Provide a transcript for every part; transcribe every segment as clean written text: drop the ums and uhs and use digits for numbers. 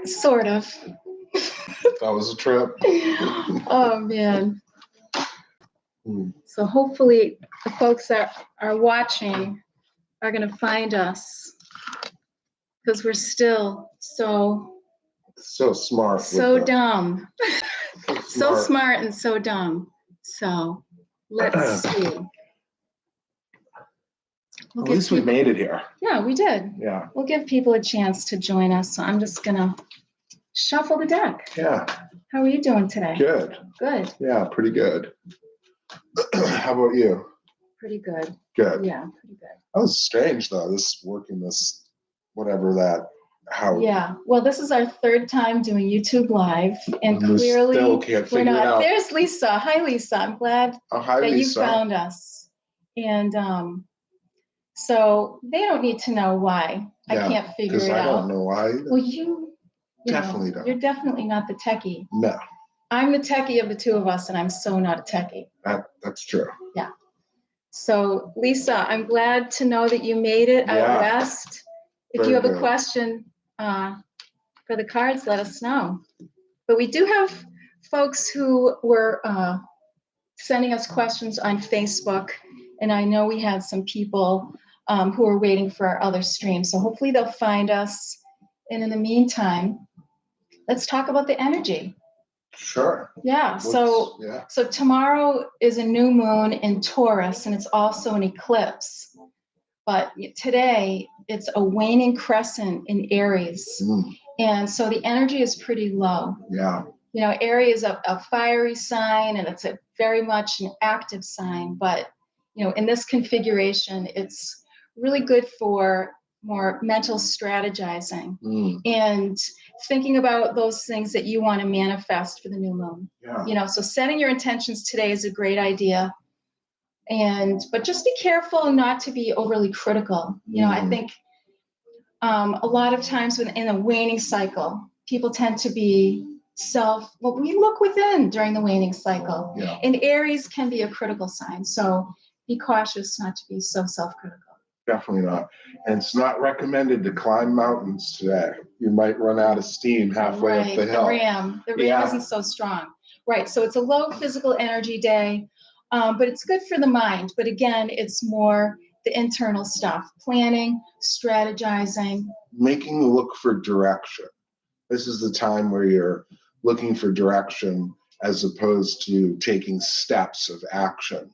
Sort of. That was a trip. Oh, man. So hopefully the folks that are watching are going to find us, because we're still so smart. So dumb. So smart and so dumb. So let's see. At least we made it here. Yeah, we did. Yeah. We'll give people a chance to join us. So I'm just going to shuffle the deck. Yeah. How are you doing today? Good. Good. Yeah, pretty good. How about you? Pretty good. Good. Yeah, pretty good. That was strange, though, whatever that, how. Yeah, well, this is our third time doing YouTube Live, and clearly still can't we're figure not. it out. There's Lisa. Hi, Lisa. I'm glad Hi, that Lisa. you found us. And so they don't need to know why I can't figure it out. Because I don't know why. Well, you definitely don't. You're definitely not the techie. No. I'm the techie of the two of us, and I'm so not a techie. That's true. Yeah. So, Lisa, I'm glad to know that you made it out west. If you have a question for the cards, let us know. But we do have folks who were sending us questions on Facebook, and I know we had some people who are waiting for our other stream. So hopefully they'll find us. And in the meantime, let's talk about the energy. Sure. Yeah. So tomorrow is a new moon in Taurus, and it's also an eclipse. But today it's a waning crescent in Aries. And so the energy is pretty low. Yeah. You know, Aries is a fiery sign, and it's a very much an active sign. But, you know, in this configuration, it's really good for more mental strategizing and thinking about those things that you want to manifest for the new moon. Yeah. You know, so setting your intentions today is a great idea. But just be careful not to be overly critical. You know, I think a lot of times in a waning cycle, people tend to be we look within during the waning cycle. Yeah. And Aries can be a critical sign. So be cautious not to be so self-critical. Definitely not. And it's not recommended to climb mountains today. You might run out of steam halfway up the hill. The ram isn't so strong. Right. So it's a low physical energy day, but it's good for the mind. But again, it's more the internal stuff, planning, strategizing. Making look for direction. This is the time where you're looking for direction as opposed to taking steps of action,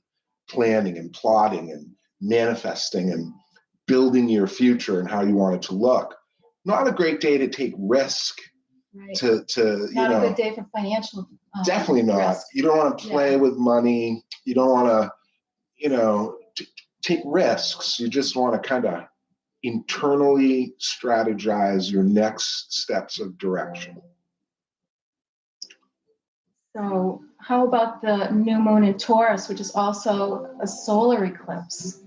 planning and plotting and manifesting and building your future and how you want it to look. Not a great day to take risk. Right. Not a good day for financial definitely not. Risk. You don't want to play with money. You don't want to, take risks. You just want to kind of internally strategize your next steps of direction. So how about the new moon in Taurus, which is also a solar eclipse?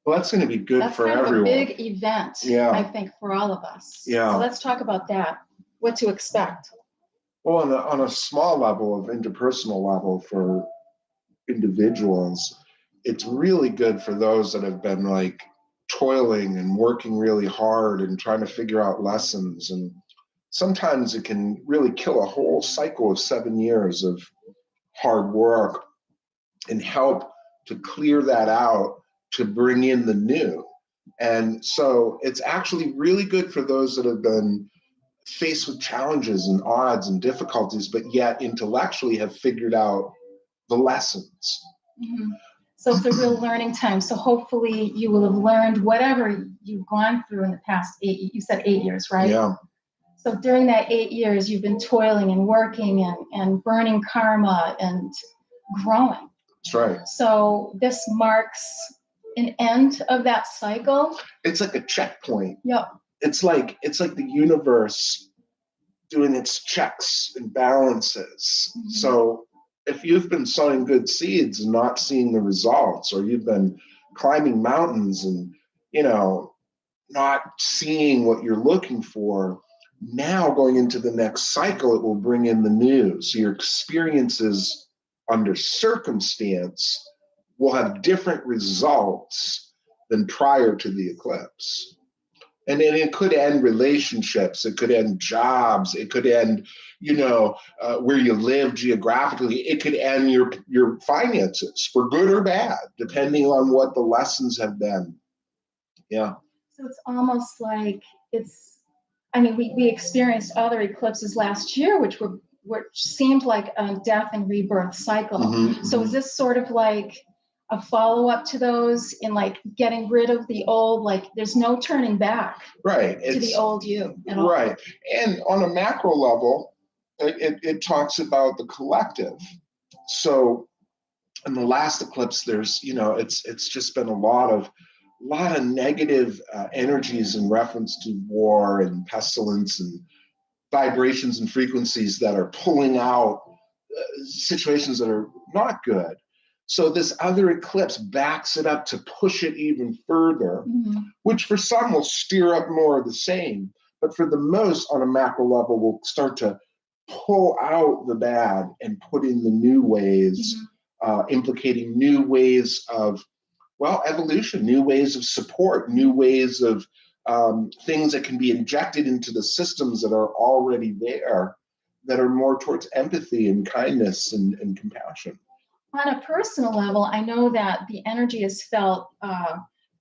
Well, that's going to be good for everyone. That's kind of a big event, I think, for all of us. Yeah. So let's talk about that, what to expect. Well, on a small level of interpersonal level for individuals, it's really good for those that have been like toiling and working really hard and trying to figure out lessons. And sometimes it can really kill a whole cycle of 7 years of hard work and help to clear that out to bring in the new. And so it's actually really good for those that have been faced with challenges and odds and difficulties, but yet intellectually have figured out the lessons. Mm-hmm. So it's a real learning time. So hopefully you will have learned whatever you've gone through in the past you said 8 years, right? Yeah. So during that 8 years, you've been toiling and working and burning karma and growing. That's right. So this marks an end of that cycle. It's like a checkpoint. Yep. It's like the universe doing its checks and balances. Mm-hmm. So if you've been sowing good seeds and not seeing the results, or you've been climbing mountains and, not seeing what you're looking for, now going into the next cycle, it will bring in the new. So your experiences under circumstance will have different results than prior to the eclipse. And then it could end relationships, it could end jobs, it could end, where you live geographically, it could end your finances for good or bad, depending on what the lessons have been. Yeah. So it's almost like we experienced other eclipses last year, which seemed like a death and rebirth cycle. Mm-hmm. So is this sort of like a follow-up to those in like getting rid of the old, like there's no turning back to the old you at all? Right. And on a macro level, it talks about the collective. So in the last eclipse, there's, it's just been a lot of negative energies in reference to war and pestilence and vibrations and frequencies that are pulling out situations that are not good. So this other eclipse backs it up to push it even further, which for some will stir up more of the same, but for the most on a macro level will start to pull out the bad and put in the new ways, implicating new ways of, evolution, new ways of support, new ways of things that can be injected into the systems that are already there, that are more towards empathy and kindness and compassion. On a personal level, I know that the energy is felt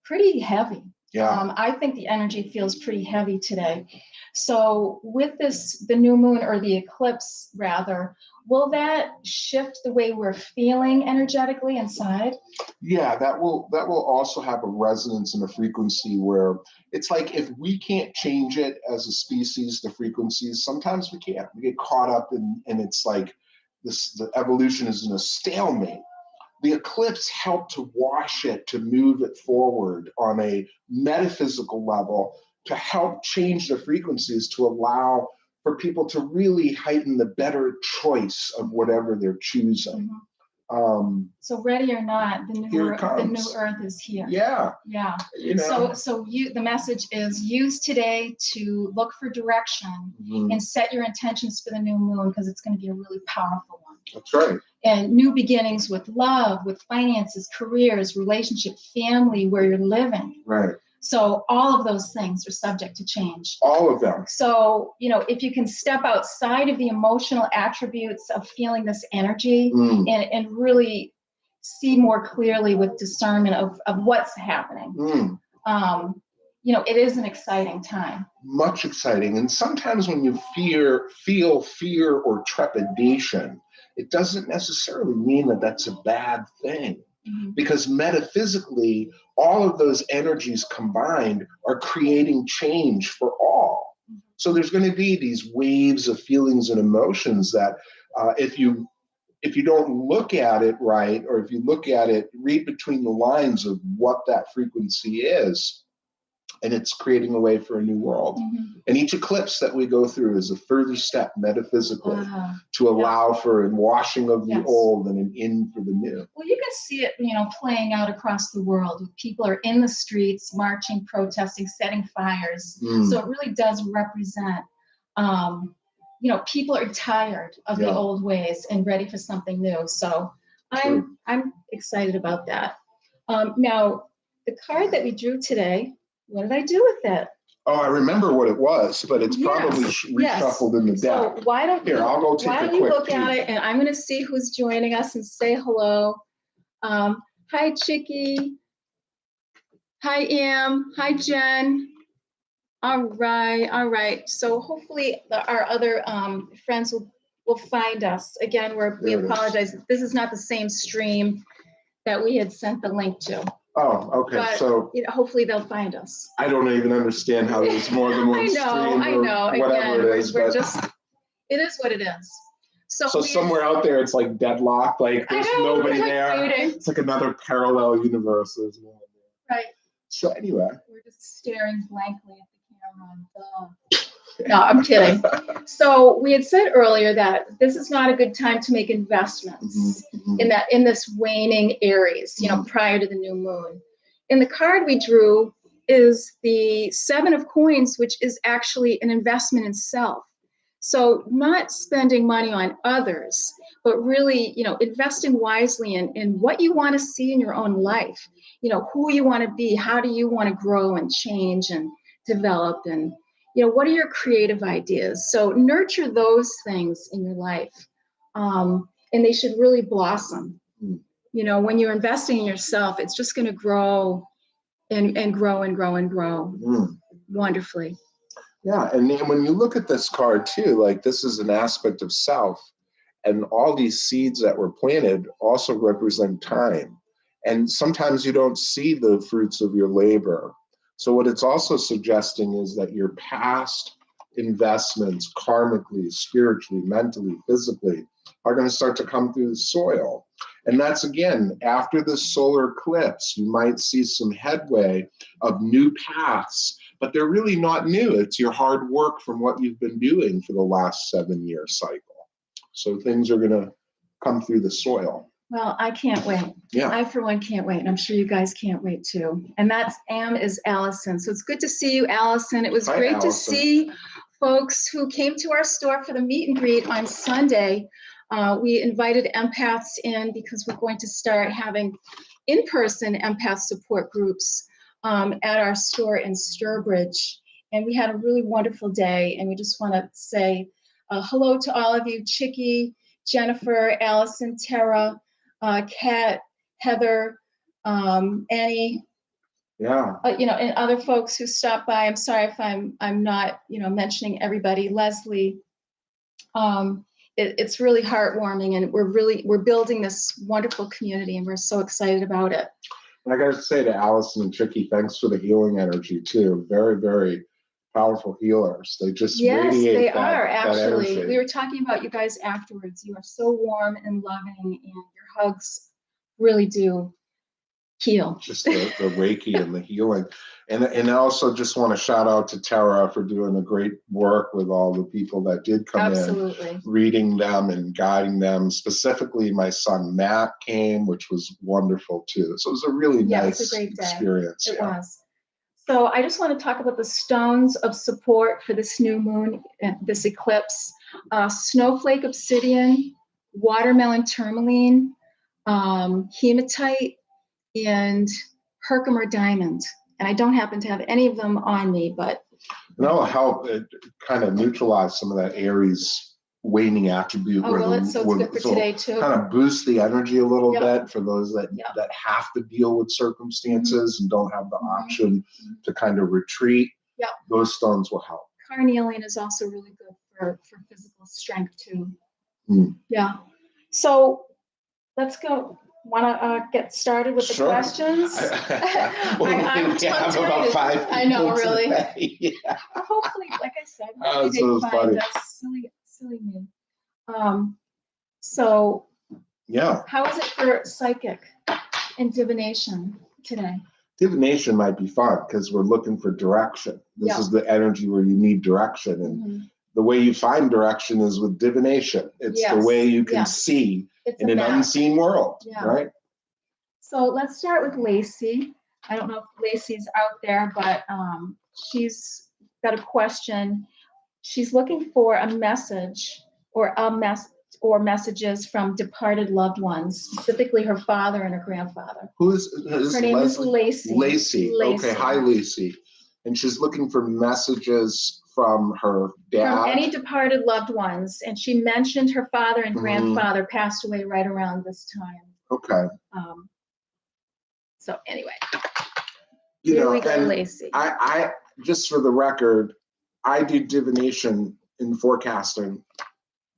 pretty heavy. Yeah. I think the energy feels pretty heavy today. So with the new moon, or the eclipse rather, will that shift the way we're feeling energetically inside? Yeah, that will also have a resonance and a frequency where it's like if we can't change it as a species, the frequencies, sometimes we can't. We get caught up in it's like the evolution is in a stalemate. The eclipse helped to wash it, to move it forward on a metaphysical level, to help change the frequencies, to allow for people to really heighten the better choice of whatever they're choosing. So ready or not, the new earth is here. Yeah. Yeah. So the message is use today to look for direction and set your intentions for the new moon, because it's going to be a really powerful one. That's right. And new beginnings with love, with finances, careers, relationship, family, where you're living. Right. So all of those things are subject to change. All of them. So, if you can step outside of the emotional attributes of feeling this energy and really see more clearly with discernment of what's happening, it is an exciting time. Much exciting. And sometimes when you feel fear or trepidation, it doesn't necessarily mean that that's a bad thing. Because metaphysically, all of those energies combined are creating change for all. So there's going to be these waves of feelings and emotions that if you don't look at it right, or if you look at it, read between the lines of what that frequency is, and it's creating a way for a new world. And each eclipse that we go through is a further step metaphysically to allow for a washing of the old and an in for the new. Well, you can see it, playing out across the world. People are in the streets, marching, protesting, setting fires. So it really does represent, people are tired of the old ways and ready for something new. So I'm excited about that. Now, the card that we drew today, what did I do with it? Oh, I remember what it was, but it's probably reshuffled in the deck. So why don't you look at it, and I'm going to see who's joining us and say hello. Hi, Chicky. Hi, Am. Hi, Jen. All right. So hopefully our other friends will find us. Again, we apologize. This is not the same stream that we had sent the link to. Oh, okay. But, so hopefully they'll find us. I don't even understand how there's more than one stream. I know. Whatever Again, it is, it is what it is. So somewhere out there, it's like deadlocked. Like there's nobody there. It's like another parallel universe. There's no one there. Right. So anyway, we're just staring blankly at the camera. No, I'm kidding. So we had said earlier that this is not a good time to make investments in this waning Aries, prior to the new moon. And the card we drew is the 7 of Coins, which is actually an investment in self. So not spending money on others, but really, investing wisely in what you want to see in your own life, who you want to be, how do you want to grow and change and develop, and what are your creative ideas? So nurture those things in your life, and they should really blossom. When you're investing in yourself, it's just going to grow and grow and grow and grow wonderfully. Yeah, and then when you look at this card too, like this is an aspect of self, and all these seeds that were planted also represent time. And sometimes you don't see the fruits of your labor. So what it's also suggesting is that your past investments, karmically, spiritually, mentally, physically, are going to start to come through the soil. And that's, again, after the solar eclipse, you might see some headway of new paths, but they're really not new. It's your hard work from what you've been doing for the last 7-year cycle. So things are going to come through the soil. Well, I can't wait. Yeah. I, for one, can't wait. And I'm sure you guys can't wait, too. And that's is Allison. So it's good to see you, Allison. It was great Allison. to see folks who came to our store for the meet and greet on Sunday. We invited empaths in because we're going to start having in-person empath support groups at our store in Sturbridge. And we had a really wonderful day. And we just want to say hello to all of you, Chicky, Jennifer, Allison, Tara, Kat, Heather, Annie, and other folks who stopped by. I'm sorry if I'm not, mentioning everybody. Leslie. It's really heartwarming, and we're building this wonderful community, and we're so excited about it. And I got to say to Allison and Chicky, thanks for the healing energy too. Very, very powerful healers. They just radiate they that, are actually. that energy. We were talking about you guys afterwards. You are so warm and loving, and your hugs really do heal. Just the Reiki and the healing. And I also just want to shout out to Tara for doing a great work with all the people that did come in, reading them and guiding them. Specifically, my son Matt came, which was wonderful too. So it was a really nice experience. It was. So I just want to talk about the stones of support for this new moon, this eclipse. Snowflake obsidian, watermelon tourmaline, hematite, and Herkimer diamond. And I don't happen to have any of them on me, but that will help it kind of neutralize some of that Aries waning attribute. It's good for today too. Kind of boost the energy a little bit for those that have to deal with circumstances and don't have the option to kind of retreat. Yeah, those stones will help. Carnelian is also really good for physical strength too. Yeah. So let's go. Want to get started with the questions? I'm have about 5 people. I know, really. Yeah. Hopefully, like I said, hopefully they find us silly me. So yeah. How is it for psychic and divination today? Divination might be fun because we're looking for direction. This is the energy where you need direction, and the way you find direction is with divination. It's the way you can see in an unseen world, right? So let's start with Lacey. I don't know if Lacey's out there, but she's got a question. She's looking for a message or messages from departed loved ones, specifically her father and her grandfather. Her name is Lacey. Lacey. Okay, hi Lacey. And she's looking for messages from her dad. From any departed loved ones. And she mentioned her father and grandfather passed away right around this time. Okay. So anyway, here we go, Lacey. I just for the record, I do divination in forecasting.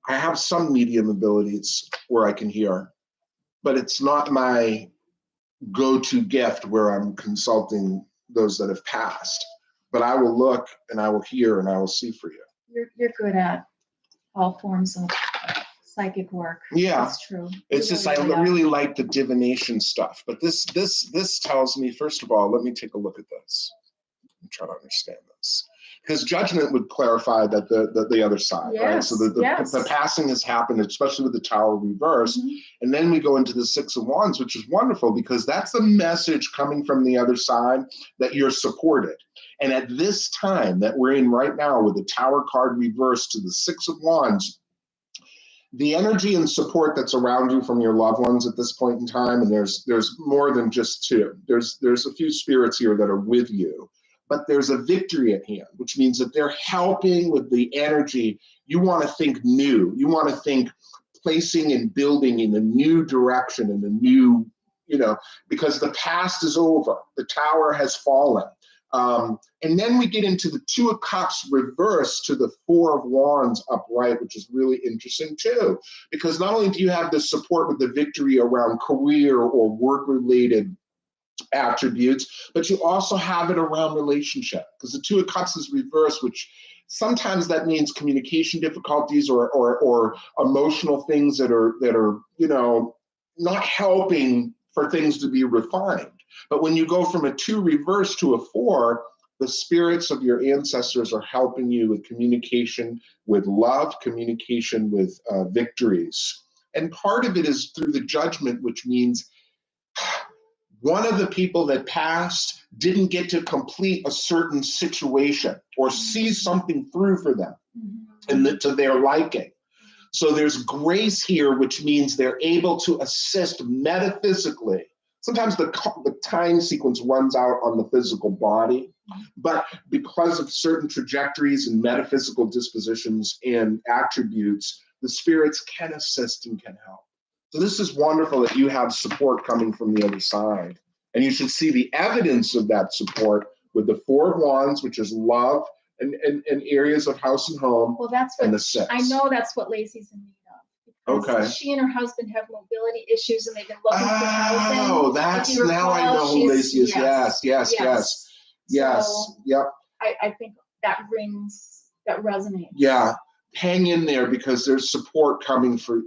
I have some medium abilities where I can hear, but it's not my go-to gift where I'm consulting those that have passed. But I will look and I will hear and I will see for you. You're good at all forms of psychic work. Yeah, that's true. It's just I really like the divination stuff. But this tells me, first of all, let me take a look at this. I'm trying to understand this. Because judgment would clarify that the other side, right? So the passing has happened, especially with the Tower reverse. And then we go into the Six of Wands, which is wonderful because that's the message coming from the other side that you're supported. And at this time that we're in right now with the Tower card reversed to the Six of Wands, the energy and support that's around you from your loved ones at this point in time, and there's more than just two. There's a few spirits here that are with you. but there's a victory at hand, which means that they're helping with the energy. You want to think new. You want to think placing and building in a new direction, in a new, because the past is over. The tower has fallen. And then we get into the Two of Cups reversed to the Four of Wands upright, which is really interesting too, because not only do you have the support with the victory around career or work-related attributes, but you also have it around relationship, because the Two of Cups is reversed, which sometimes that means communication difficulties or emotional things that are not helping for things to be refined. But when you go from a 2 reverse to a 4, the spirits of your ancestors are helping you with communication, with love, communication with victories. And part of it is through the Judgment, which means one of the people that passed didn't get to complete a certain situation or see something through for them and to their liking. So there's grace here, which means they're able to assist metaphysically. Sometimes the time sequence runs out on the physical body, but because of certain trajectories and metaphysical dispositions and attributes, the spirits can assist and can help. So this is wonderful that you have support coming from the other side. And you should see the evidence of that support with the Four of Wands, which is love and areas of house and home. Well, that's what, and the 6. I know that's what Lacey's in need of. Okay. She and her husband have mobility issues and they've been looking for housing. Oh, that's now I know who Lacey is. Yes. So, yep. I think that resonates. Yeah. Hang in there, because there's support coming for,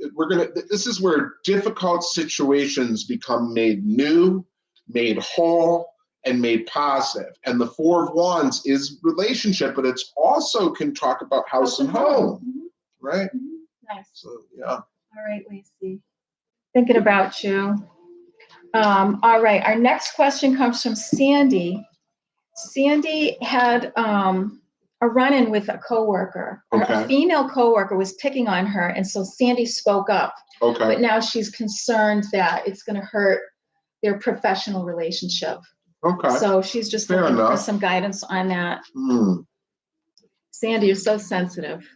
this is where difficult situations become made new, made whole, and made positive. And the Four of Wands is relationship, but it's also can talk about house and home, right? Nice. So, yeah. All right, Lacey. Thinking about you. All right, our next question comes from Sandy. Sandy had a run-in with a coworker. Okay. A female coworker was picking on her, and so Sandy spoke up. Okay. But now she's concerned that it's going to hurt their professional relationship. Okay. So she's just looking for some guidance on that. Sandy, you're so sensitive.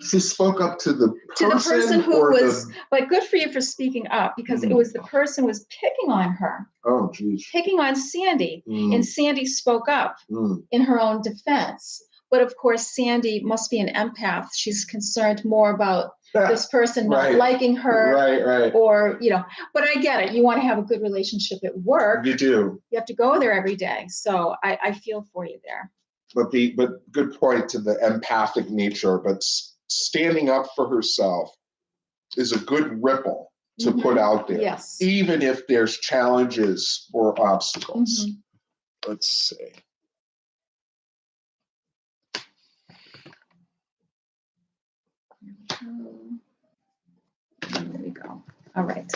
She spoke up to the person who was, but good for you for speaking up, because it was the person was picking on her. Oh, geez. Picking on Sandy, and Sandy spoke up in her own defense. But of course, Sandy must be an empath. She's concerned more about this person not liking her, right, or But I get it. You want to have a good relationship at work. You do. You have to go there every day. So I feel for you there. But good point to the empathic nature. But standing up for herself is a good ripple to put out there. Yes. Even if there's challenges or obstacles. Let's see. There we go. All right.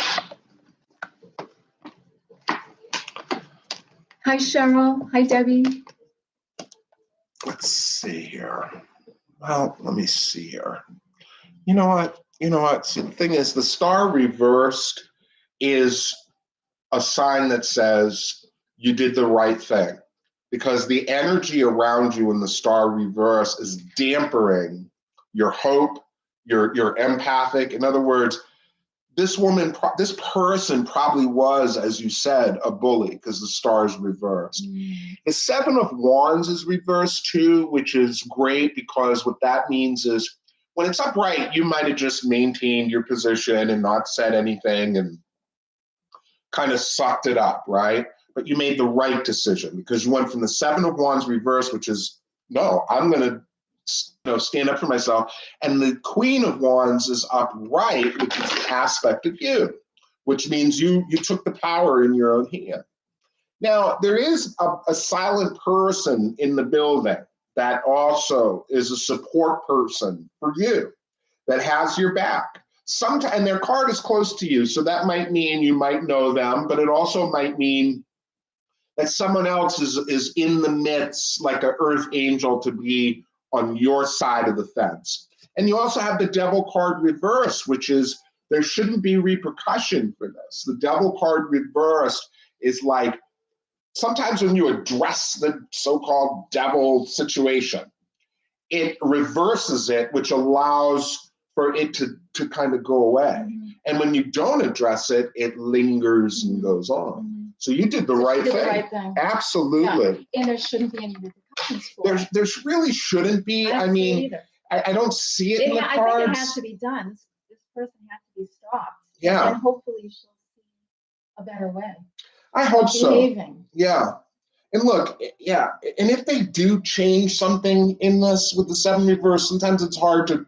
Hi, Cheryl. Hi, Debbie. Let's see here. Well, let me see here. You know what? See, the thing is, the star reversed is a sign that says you did the right thing, because the energy around you in the star reverse is dampening your hope, your empathic. In other words, this person probably was, as you said, a bully, because the star is reversed. The Seven of Wands is reversed too, which is great, because what that means is when it's upright, you might have just maintained your position and not said anything and kind of sucked it up, right? But you made the right decision, because you went from the Seven of Wands reversed, which is, no, I'm going to stand up for myself. And the Queen of Wands is upright, which is an aspect of you, which means you took the power in your own hand. Now, there is a silent person in the building that also is a support person for you, that has your back. Sometimes, and their card is close to you, so that might mean you might know them, but it also might mean that someone else is in the midst, like an earth angel, to be on your side of the fence. And you also have the Devil card reversed, which is there shouldn't be repercussion for this. The Devil card reversed is like sometimes when you address the so-called devil situation, it reverses it, which allows for it to kind of go away. Mm-hmm. And when you don't address it, it lingers and goes on. Mm-hmm. So you did the right thing. The right thing. Absolutely. Yeah. And there shouldn't be any repercussions for it. There really shouldn't be. I mean, I don't see it in the cards. I think it has to be done. This person has to be stopped. Yeah. And hopefully she'll see a better way. I hope so. Behaving. Yeah. And look, yeah, and if they do change something in this with the 7 reverse, sometimes it's hard to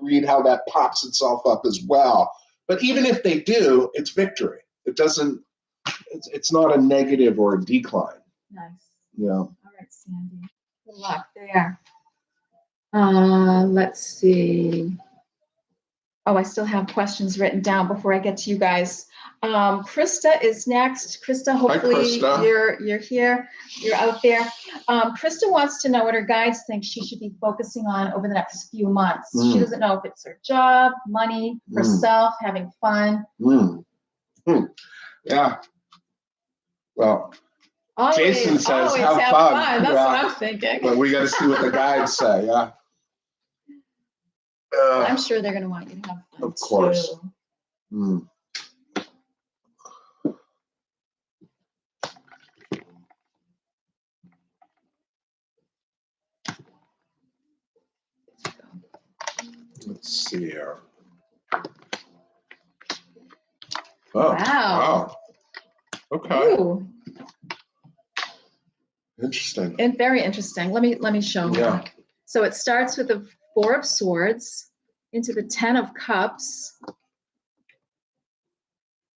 read how that pops itself up as well. But even if they do, it's victory. It doesn't, it's not a negative or a decline. Nice. Yeah. All right, Sandy. Good luck there. Let's see. Oh, I still have questions written down before I get to you guys. Krista is next. Krista, hopefully Hi, Krista. You're here. You're out there. Krista wants to know what her guides think she should be focusing on over the next few months. She doesn't know if it's her job, money, herself, having fun. Yeah. Well, always, Jason says have fun. That's what I'm thinking. But we got to see what the guides say. Yeah. I'm sure they're going to want you to have fun. Of course. Too. Let's see here. Oh, wow. Okay. Ooh. Interesting. And very interesting. Let me show you. Yeah. So it starts with the 4 of Swords into the 10 of Cups,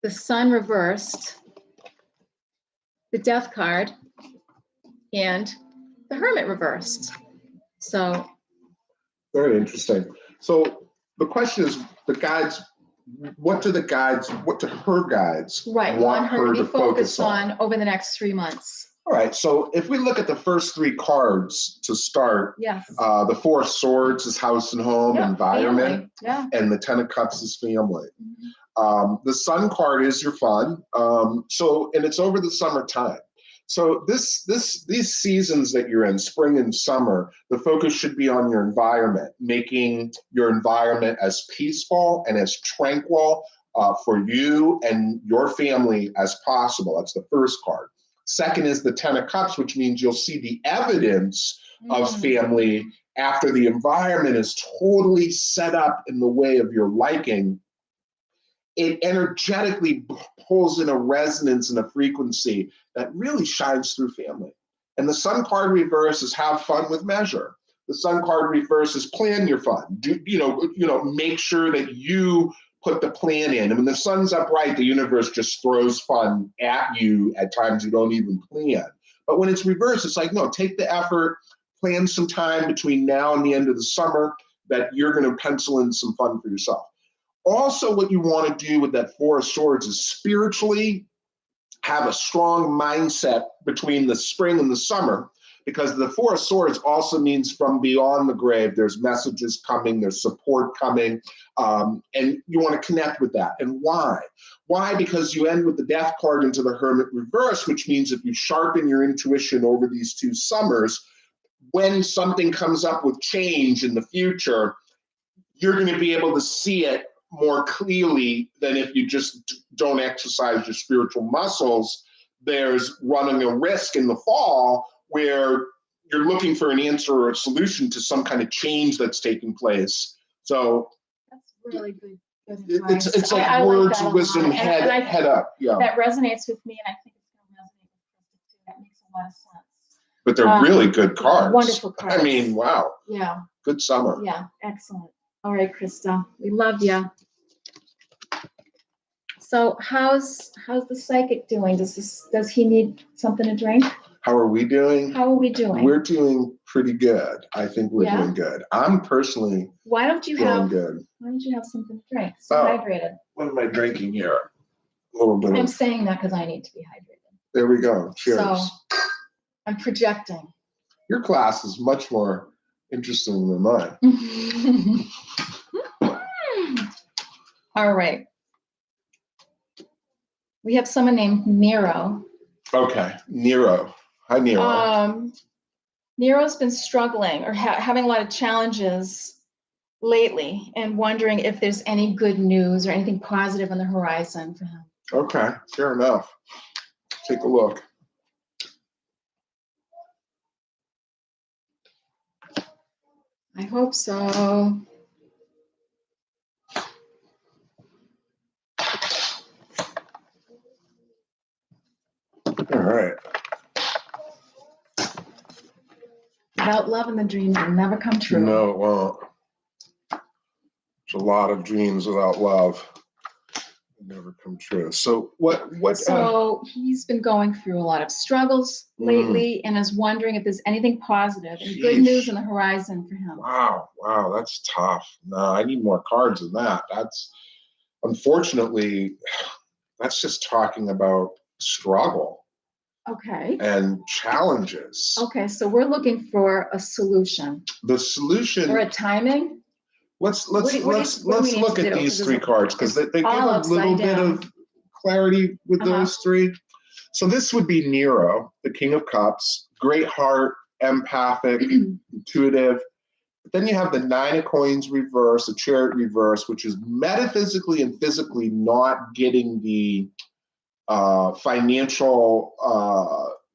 the Sun reversed, the Death card, and the Hermit reversed. So very interesting. So the question is, the guides, what do her guides want her to focus on over the next 3 months? All right, so if we look at the first 3 cards to start, yes. The 4 of Swords is house and home, environment, and the 10 of Cups is family. The Sun card is your fun, and it's over the summertime. So these seasons that you're in, spring and summer, the focus should be on your environment, making your environment as peaceful and as tranquil for you and your family as possible. That's the first card. Second is the 10 of Cups, which means you'll see the evidence of family after the environment is totally set up in the way of your liking. It energetically pulls in a resonance and a frequency that really shines through family. And the Sun card reverse is have fun with measure. The Sun card reverse is plan your fun. Make sure that you put the plan in. And when the Sun's upright, the universe just throws fun at you at times you don't even plan. But when it's reversed, it's like, no, take the effort, plan some time between now and the end of the summer that you're going to pencil in some fun for yourself. Also, what you want to do with that 4 of Swords is spiritually have a strong mindset between the spring and the summer, because the 4 of Swords also means from beyond the grave, there's messages coming, there's support coming, and you want to connect with that. And why? Why? Because you end with the Death card into the Hermit reverse, which means if you sharpen your intuition over these 2 summers, when something comes up with change in the future, you're going to be able to see it more clearly than if you just don't exercise your spiritual muscles. There's running a risk in the fall where you're looking for an answer or a solution to some kind of change that's taking place. So that's really good. It's like I words of wisdom, head up. Yeah, that resonates with me, and I think it's going to resonate with Krista too. That makes a lot of sense. But they're really good cards. Wonderful cards. I mean, wow. Yeah. Good summer. Yeah, excellent. All right, Krista, we love you. So how's the psychic doing? Does he need something to drink? How are we doing? How are we doing? We're doing pretty good. I think we're doing good. I'm personally good. Why don't you have something to drink? Stay hydrated. What am I drinking here? A little bit. I'm saying that because I need to be hydrated. There we go. Cheers. So I'm projecting. Your class is much more interesting than mine. All right. We have someone named Miro. Okay, Nero. Hi, Nero. Nero's been struggling or having a lot of challenges lately and wondering if there's any good news or anything positive on the horizon for him. Okay, fair enough. Take a look. I hope so. All right. Without love in the dreams will never come true. No, it won't. There's a lot of dreams without love. Never come true. So what so he's been going through a lot of struggles lately and is wondering if there's anything positive and good news on the horizon for him. Wow, that's tough. No, I need more cards than that. That's unfortunately, that's just talking about struggle. Okay. And challenges. Okay, so we're looking for a solution. The solution or a timing. Let's look at these three cards because they give a little bit of clarity with those three. So this would be Nero, the King of Cups, great heart, empathic, intuitive. But then you have the Nine of Coins reverse, the Chariot reverse, which is metaphysically and physically not getting the financial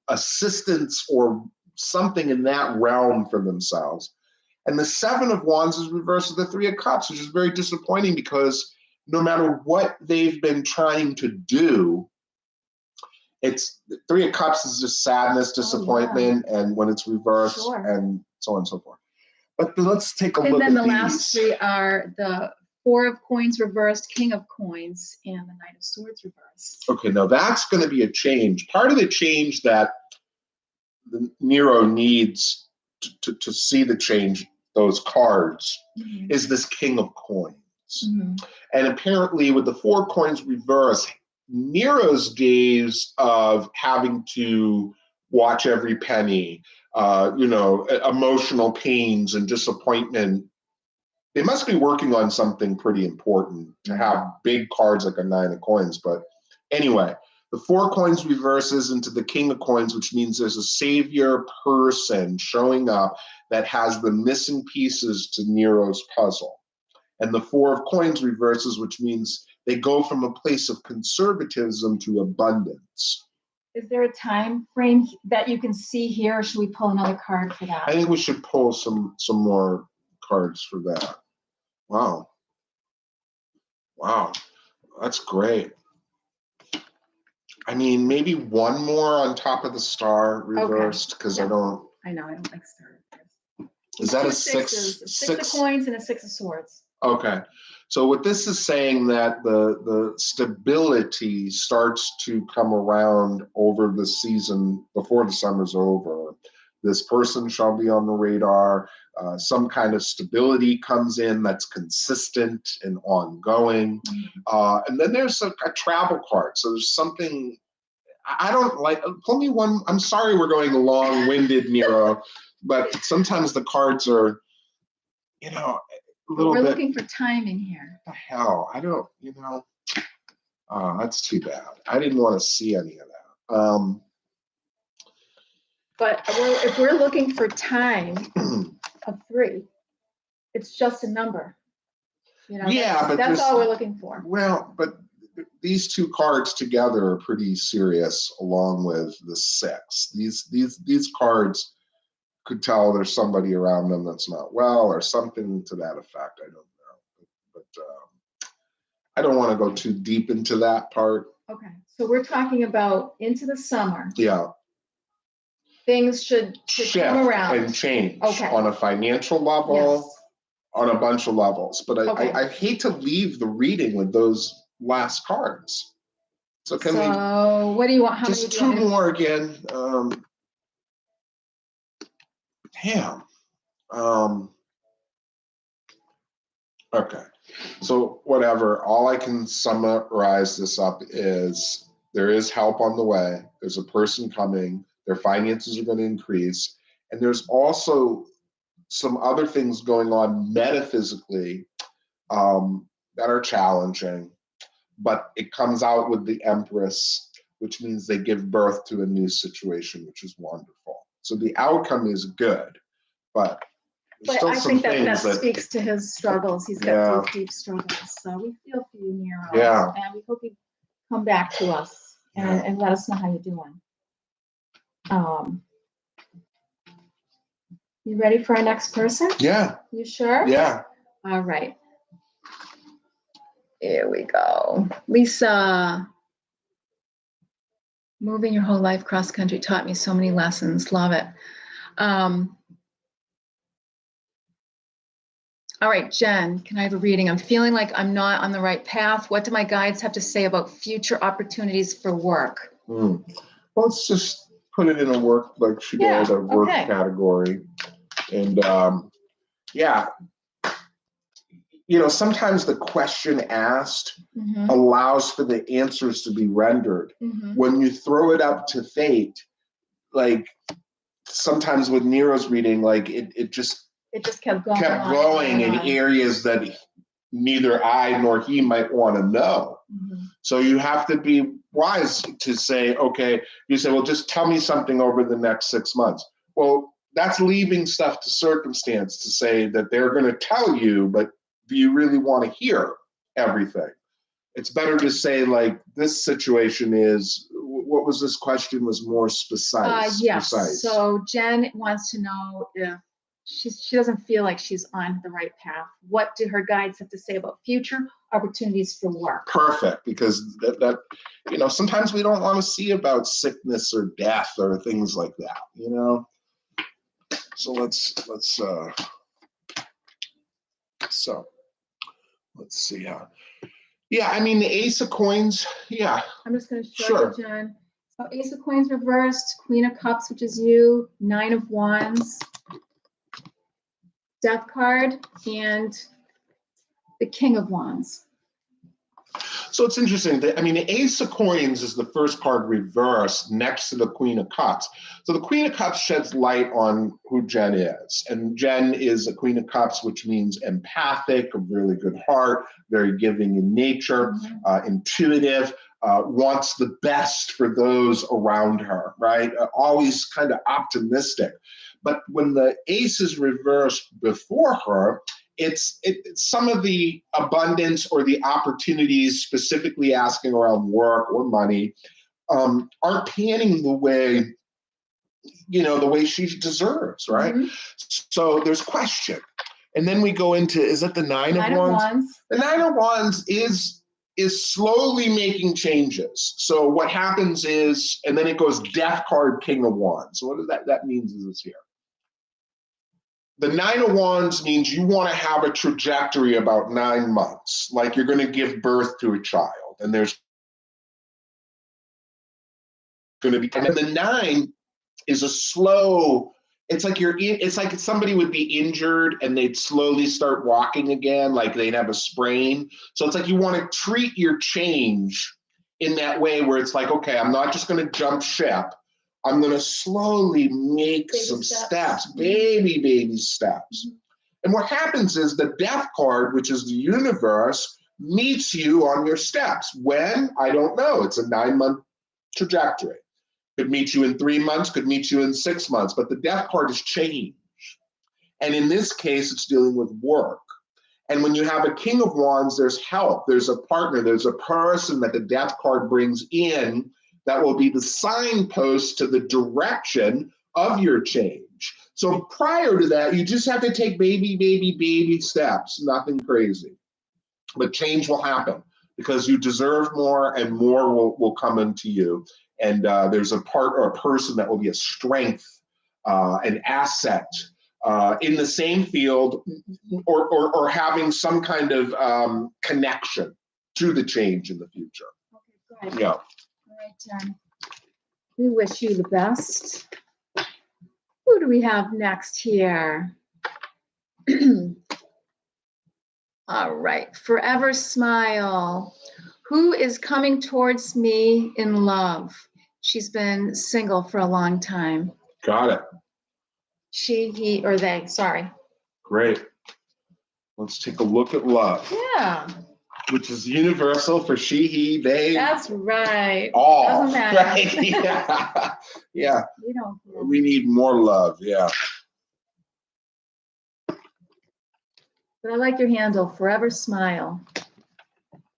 assistance or something in that realm for themselves. And the Seven of Wands is reversed with the Three of Cups, which is very disappointing because no matter what they've been trying to do, it's the Three of Cups is just sadness, disappointment, and when it's reversed, and so on and so forth. But let's take a look at these. And then the last three are the Four of Coins reversed, King of Coins, and the Knight of Swords reversed. Okay, now that's going to be a change. Part of the change that the Nero needs to see the change, those cards, is this King of Coins. And apparently with the Four Coins reversed, Nero's days of having to watch every penny, emotional pains and disappointment, they must be working on something pretty important to have big cards like a Nine of Coins. But anyway, the Four Coins reverses into the King of Coins, which means there's a savior person showing up that has the missing pieces to Nero's puzzle. And the Four of Coins reverses, which means they go from a place of conservatism to abundance. Is there a time frame that you can see here, or should we pull another card for that? I think we should pull some more cards for that. Wow, that's great. I mean, maybe one more on top of the star reversed, because I don't like star. Is that a six? Six of Coins and a Six of Swords. Okay. So what this is saying that the stability starts to come around over the season before the summer's over. This person shall be on the radar. Some kind of stability comes in that's consistent and ongoing. And then there's a travel card. So there's something I don't like. Pull me one. I'm sorry we're going long-winded, Nero, but sometimes the cards are, we're looking for timing here. What the hell? I don't, that's too bad. I didn't want to see any of that. But if we're looking for time of 3, it's just a number. But that's all we're looking for. Well, but these two cards together are pretty serious, along with the 6. These cards could tell there's somebody around them that's not well, or something to that effect. I don't know, but I don't want to go too deep into that part. Okay, so we're talking about into the summer. Yeah. Things should come around and change on a financial level, on a bunch of levels. But I hate to leave the reading with those last cards. So what do you want? How just many? Just 2 more again. Damn. Okay. So whatever. All I can summarize this up is there is help on the way. There's a person coming. Their finances are going to increase. And there's also some other things going on metaphysically that are challenging. But it comes out with the Empress. which means they give birth to a new situation, which is wonderful. So the outcome is good, but still I some think that things speaks to his struggles. He's got deep struggles. So we feel for you, Nero. Yeah. And we hope you come back to us and let us know how you're doing. You ready for our next person? Yeah. You sure? Yeah. All right. Here we go. Lisa, moving your whole life cross country taught me so many lessons. Love it. All right, Jen, can I have a reading? I'm feeling like I'm not on the right path. What do my guides have to say about future opportunities for work? Let's just put it in a work, like she did, a work category. And sometimes the question asked allows for the answers to be rendered. When you throw it up to fate, like sometimes with Nero's reading, like it just kept going in areas that neither I nor he might want to know. So you have to be wise to say, okay, you say, well, just tell me something over the next 6 months. Well, that's leaving stuff to circumstance to say that they're going to tell you, but do you really want to hear everything? It's better to say, like, this situation is, what was this question, was more precise. Yes. So Jen wants to know if she doesn't feel like she's on the right path. What do her guides have to say about future opportunities for work? Perfect, because that sometimes we don't want to see about sickness or death or things like that, So let's see. I mean, the Ace of Coins. Yeah. I'm just going to show you, Jen. So Ace of Coins reversed, Queen of Cups, which is you, 9 of Wands, Death card, and the King of Wands. So it's interesting. The Ace of Coins is the first card reversed next to the Queen of Cups. So the Queen of Cups sheds light on who Jen is. And Jen is a Queen of Cups, which means empathic, a really good heart, very giving in nature, intuitive, wants the best for those around her, right? Always kind of optimistic. But when the Ace is reversed before her, it's some of the abundance or the opportunities specifically asking around work or money aren't panning the way, the way she deserves, right? So there's question. And then we go into, is it the Nine of Wands? The Nine of Wands is slowly making changes. So what happens is, and then it goes Death card, King of Wands. So what does that means is this here. The Nine of Wands means you want to have a trajectory about 9 months, like you're going to give birth to a child. And there's going to be, and the 9 is a slow, it's like somebody would be injured and they'd slowly start walking again, like they'd have a sprain. So it's like you want to treat your change in that way where it's like, okay, I'm not just going to jump ship. I'm going to slowly make some steps, baby steps. And what happens is the Death card, which is the universe, meets you on your steps. When? I don't know. It's a 9-month trajectory. Could meet you in 3 months, could meet you in 6 months, but the Death card is change. And in this case, it's dealing with work. And when you have a King of Wands, there's help, there's a partner, there's a person that the Death card brings in that will be the signpost to the direction of your change. So prior to that, you just have to take baby steps, nothing crazy. But change will happen because you deserve more and more will come into you. And there's a part or a person that will be a strength, an asset in the same field or having some kind of connection to the change in the future. Okay, good. Yeah. All right, Jen. We wish you the best. Who do we have next here? All right, Forever Smile. Who is coming towards me in love? She's been single for a long time. Got it. She, he, or they, sorry. Great. Let's take a look at love. Yeah. which is universal for she, he, they. That's right. All. Doesn't matter. Right? Yeah. Yeah. We don't. We need more love. Yeah. But I like your handle, Forever Smile.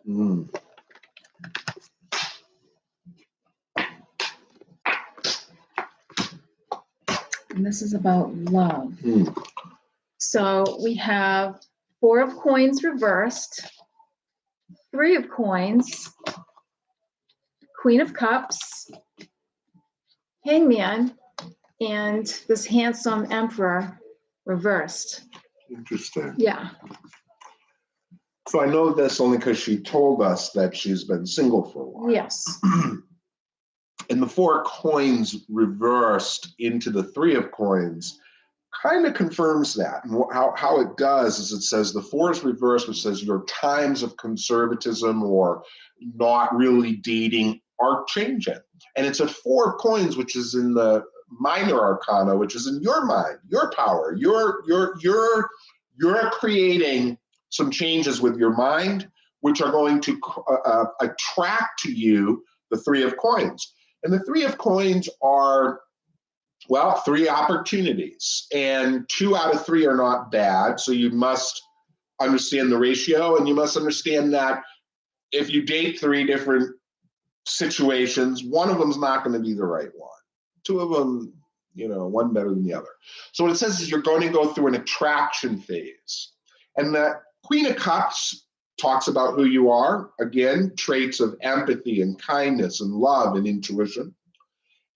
Mm. And this is about love. Mm. So we have 4 of coins reversed, 3 of coins, Queen of Cups, Hangman, and this handsome Emperor reversed. Interesting. Yeah. So I know this only because she told us that she's been single for a while. Yes. And the 4 coins reversed into the 3 of coins kind of confirms that. And how it does is it says the 4 is reversed, which says your times of conservatism or not really dating are changing. And it's a 4 of coins, which is in the minor arcana, which is in your mind, your power. You're creating some changes with your mind, which are going to attract to you the 3 of coins. And the 3 of coins are, well, 3 opportunities, and 2 out of 3 are not bad. So you must understand the ratio, and you must understand that if you date 3 different situations, one of them is not going to be the right one. 2 of them, one better than the other. So what it says is you're going to go through an attraction phase. And that Queen of Cups talks about who you are. Again, traits of empathy and kindness and love and intuition.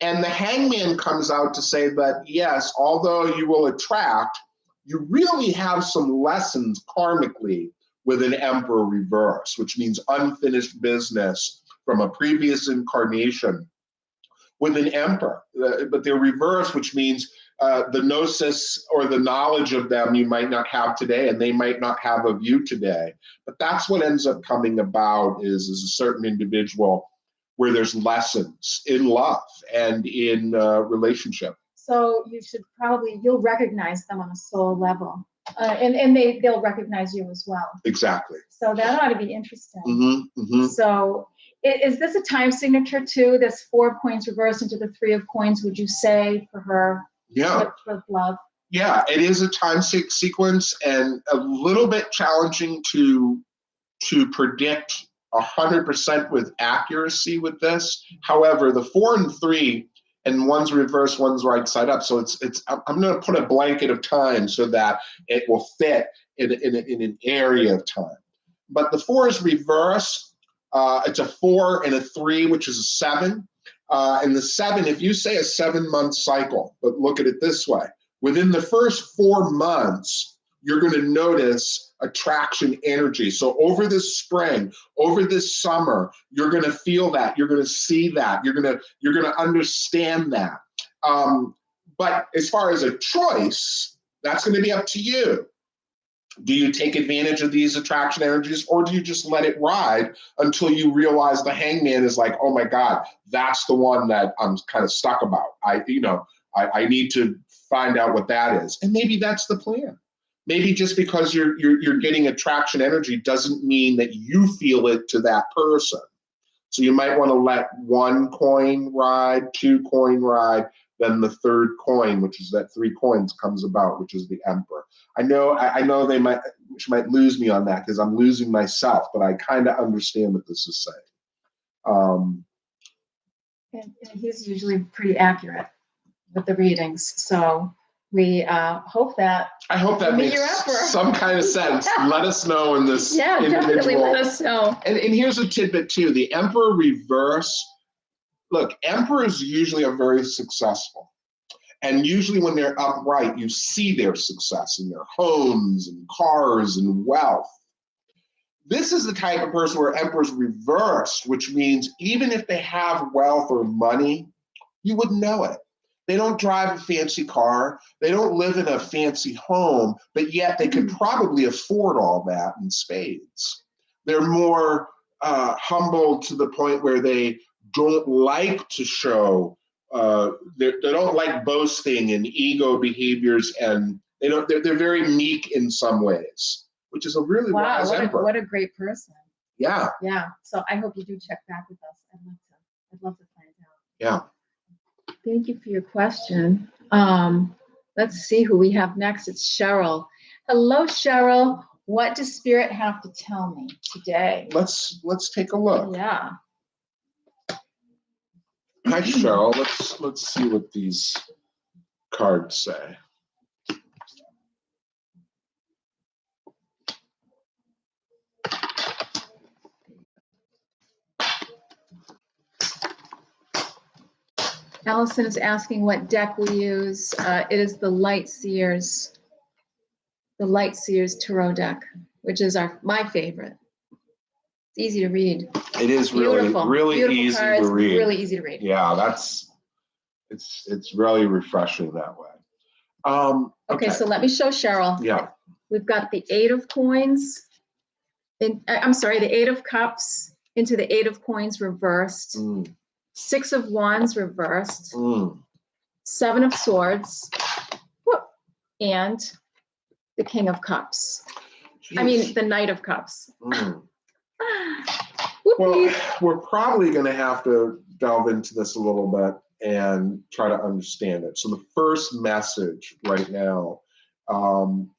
And the Hangman comes out to say that, yes, although you will attract, you really have some lessons karmically with an Emperor reverse, which means unfinished business from a previous incarnation with an Emperor. But they're reversed, which means the gnosis or the knowledge of them you might not have today, and they might not have of you today. But that's what ends up coming about is a certain individual where there's lessons in love and in relationship. So you'll recognize them on a soul level. And they'll recognize you as well. Exactly. So that ought to be interesting. Mm-hmm, mm-hmm. So is this a time signature too? This 4 of coins reversed into the 3 of coins, would you say, for her? Yeah. With love? Yeah, it is a time sequence and a little bit challenging to predict 100% with accuracy with this. However, the 4 and 3, and one's reversed, one's right side up. So I'm going to put a blanket of time so that it will fit in an area of time. But the 4 is reversed. It's a 4 and a 3, which is a 7. And the 7, if you say a 7-month cycle, but look at it this way, within the first 4 months, you're going to notice attraction energy. So over this spring, over this summer, you're going to feel that. You're going to see that. You're going to understand that. But as far as a choice, that's going to be up to you. Do you take advantage of these attraction energies, or do you just let it ride until you realize the Hangman is like, oh my God, that's the one that I'm kind of stuck about. I need to find out what that is. And maybe that's the plan. Maybe just because you're getting attraction energy doesn't mean that you feel it to that person. So you might want to let 1 coin ride, 2 coin ride, then the 3rd coin, which is that 3 coins comes about, which is the Emperor. I know she might lose me on that because I'm losing myself, but I kind of understand what this is saying. And he's usually pretty accurate with the readings. So we hope that. I hope that makes some kind of sense. Let us know in this individual. Definitely let us know. And here's a tidbit too. The Emperor reverse. Look, emperors usually are very successful. And usually when they're upright, you see their success in their homes and cars and wealth. This is the type of person where emperor's reversed, which means even if they have wealth or money, you wouldn't know it. They don't drive a fancy car. They don't live in a fancy home, but yet they could probably afford all that in spades. They're more humble to the point where they don't like to show, they don't like boasting and ego behaviors, and they're very meek in some ways, which is a really wise emperor. What a great person. Yeah. Yeah. So I hope you do check back with us. I'd love to find out. Yeah. Thank you for your question. Let's see who we have next. It's Cheryl. Hello, Cheryl. What does Spirit have to tell me today? Let's take a look. Yeah. Hi, Cheryl. Let's see what these cards say. Allison is asking what deck we use. It is the Light Seers Tarot deck, which is my favorite. It's easy to read. It is really Beautiful easy cards, to read. Really easy to read. Yeah, it's really refreshing that way. Okay, so let me show Cheryl. Yeah. We've got the 8 of coins. I'm sorry, the 8 of cups into the 8 of coins reversed. 6 of wands reversed. 7 of swords. And the King of Cups. Jeez. I mean, the Knight of Cups. Well, we're probably going to have to delve into this a little bit and try to understand it. So the first message right now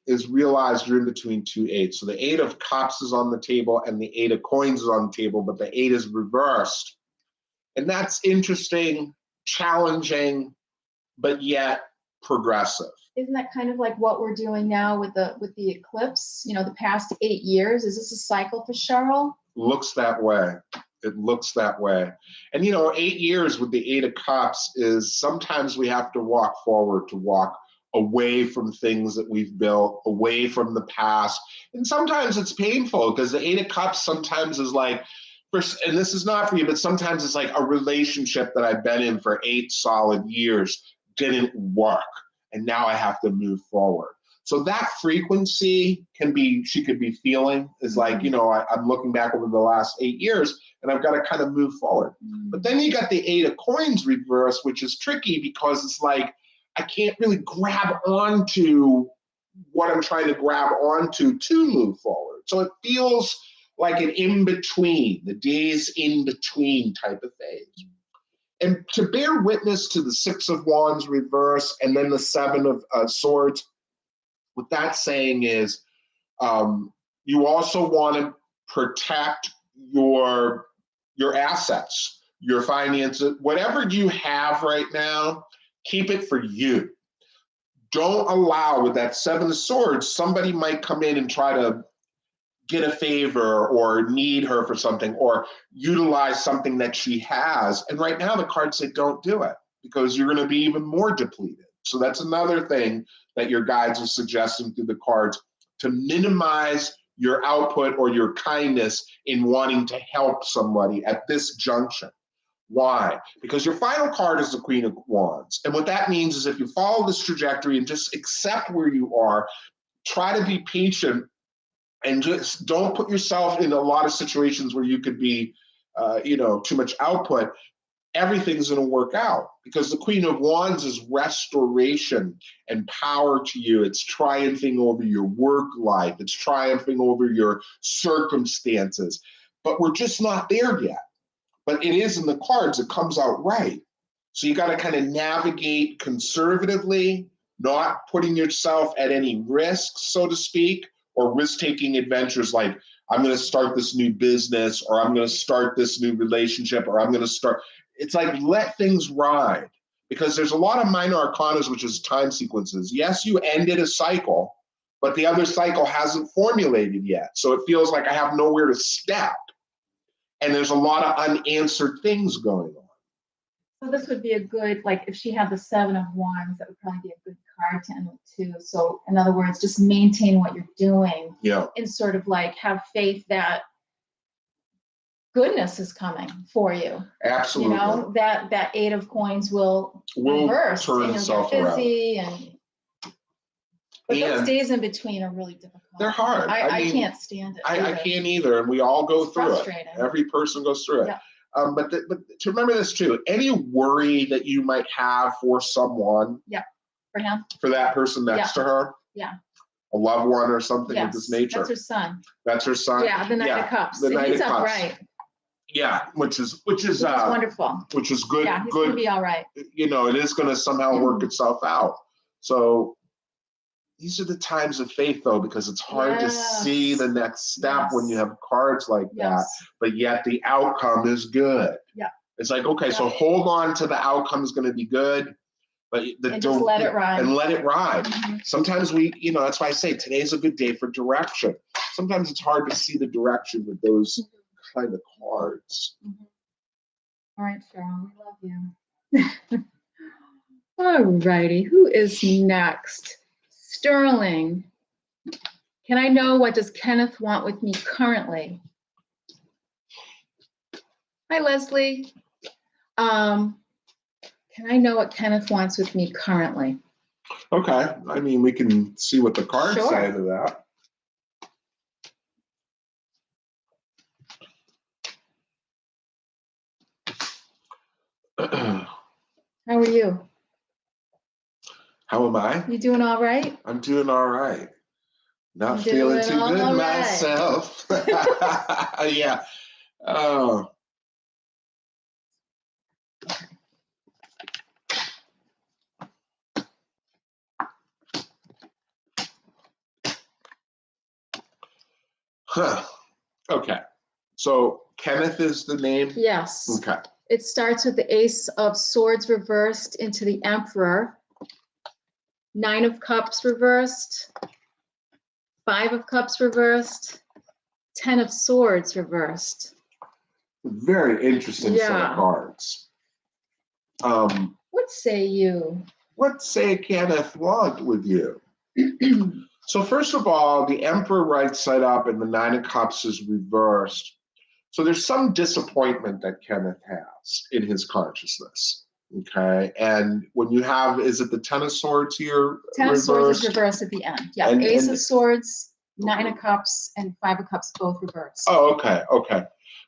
is realize you're in between two eights. So the 8 of cups is on the table and the 8 of coins is on the table, but the 8 is reversed. And that's interesting, challenging, but yet progressive. Isn't that kind of like what we're doing now with the eclipse? You know, the past 8 years. Is this a cycle for Cheryl? Looks that way. It looks that way. And 8 years with the 8 of cups is sometimes we have to walk forward, to walk away from things that we've built, away from the past. And sometimes it's painful because the 8 of cups sometimes is like, and this is not for you, but sometimes it's like a relationship that I've been in for 8 solid years didn't work. And now I have to move forward. So that frequency she could be feeling is like, I'm looking back over the last 8 years and I've got to kind of move forward. But then you got the 8 of coins reverse, which is tricky because it's like, I can't really grab onto what I'm trying to grab onto to move forward. So it feels like an in-between, the days in between type of phase. And to bear witness to the 6 of wands reverse and then the 7 of swords, what that's saying is you also want to protect your assets, your finances, whatever you have right now, keep it for you. Don't allow, with that 7 of swords, somebody might come in and try to get a favor or need her for something or utilize something that she has. And right now the cards say don't do it because you're going to be even more depleted. So that's another thing that your guides are suggesting through the cards, to minimize your output or your kindness in wanting to help somebody at this junction. Why? Because your final card is the Queen of Wands. And what that means is if you follow this trajectory and just accept where you are, try to be patient and just don't put yourself in a lot of situations where you could be, too much output. Everything's going to work out because the Queen of Wands is restoration and power to you. It's triumphing over your work life. It's triumphing over your circumstances. But we're just not there yet. But it is in the cards. It comes out right. So you got to kind of navigate conservatively, not putting yourself at any risk, so to speak, or risk-taking adventures like I'm going to start this new business or I'm going to start this new relationship or I'm going to start. It's like let things ride because there's a lot of minor arcanas, which is time sequences. Yes, you ended a cycle, but the other cycle hasn't formulated yet. So it feels like I have nowhere to step. And there's a lot of unanswered things going on. So this would be a good, like if she had the 7 of wands, that would probably be a good card to end with too. So in other words, just maintain what you're doing. Yeah. And sort of like have faith that goodness is coming for you. Absolutely. That 8 of coins will reverse turn and itself you'll get busy but those days in between are really difficult. They're hard. I can't stand it. I can't either, and we all go through it. Every person goes through it. Yeah. But to remember this too, any worry that you might have for someone, for him, for that person next to her, a loved one or something of this nature. That's her son. That's her son. Yeah, the Knight of Cups. The Knight he's of Cups. upright. Yeah, which is wonderful. Which is good. Yeah, he's good. gonna be all right. You know, it is going to somehow work itself out. So these are the times of faith, though, because it's hard to see the next step when you have cards like that, but yet the outcome is good. Yeah. It's like, okay, so hold on to the outcome is going to be good, but just let it ride. And let it ride. Sometimes that's why I say today's a good day for direction. Sometimes it's hard to see the direction with those kind of cards. All right, Cheryl, we love you. All righty, who is next? Sterling. Can I know what does Kenneth want with me currently? Hi, Leslie. Can I know what Kenneth wants with me currently? Okay. I mean, we can see what the cards say to that. How are you? How am I? You doing all right? I'm doing all right. Not feeling too good myself. Yeah. Oh. Huh. Okay. So Kenneth is the name? Yes. Okay. It starts with the Ace of Swords reversed into the Emperor. 9 of Cups reversed. 5 of Cups reversed. 10 of Swords reversed. Very interesting set of cards. What say you? What say Kenneth want with you? So first of all, the Emperor right side up and the 9 of Cups is reversed. So there's some disappointment that Kenneth has in his consciousness. Okay. And when you have, is it the 10 of Swords here? 10 of Swords is reversed at the end. Yeah. Ace of Swords, 9 of Cups, and 5 of Cups both reversed. Oh, okay. Okay.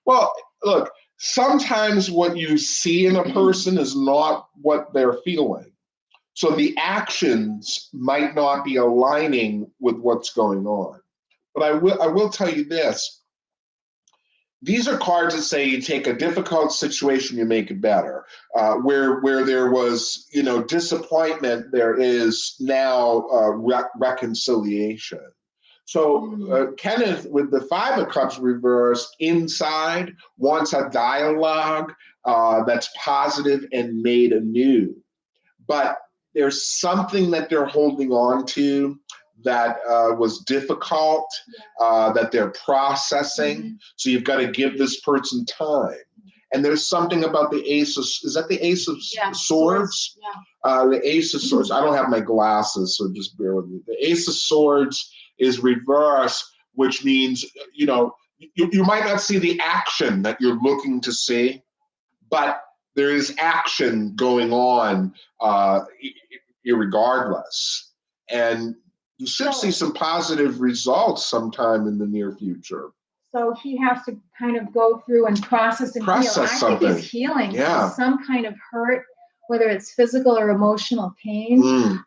Well, look, sometimes what you see in a person is not what they're feeling. So the actions might not be aligning with what's going on. But I will tell you this. These are cards that say you take a difficult situation, you make it better. Where there was, disappointment, there is now reconciliation. So Kenneth, with the 5 of Cups reversed inside, wants a dialogue that's positive and made anew. But there's something that they're holding on to that was difficult, that they're processing. So you've got to give this person time. And there's something about the Ace of, is that the Ace of Swords? Yeah. The Ace of Swords. I don't have my glasses, so just bear with me. The Ace of Swords is reversed, which means, you might not see the action that you're looking to see, but there is action going on irregardless. And you should see some positive results sometime in the near future. So he has to kind of go through and process and heal. I think he's healing from some kind of hurt, whether it's physical or emotional pain.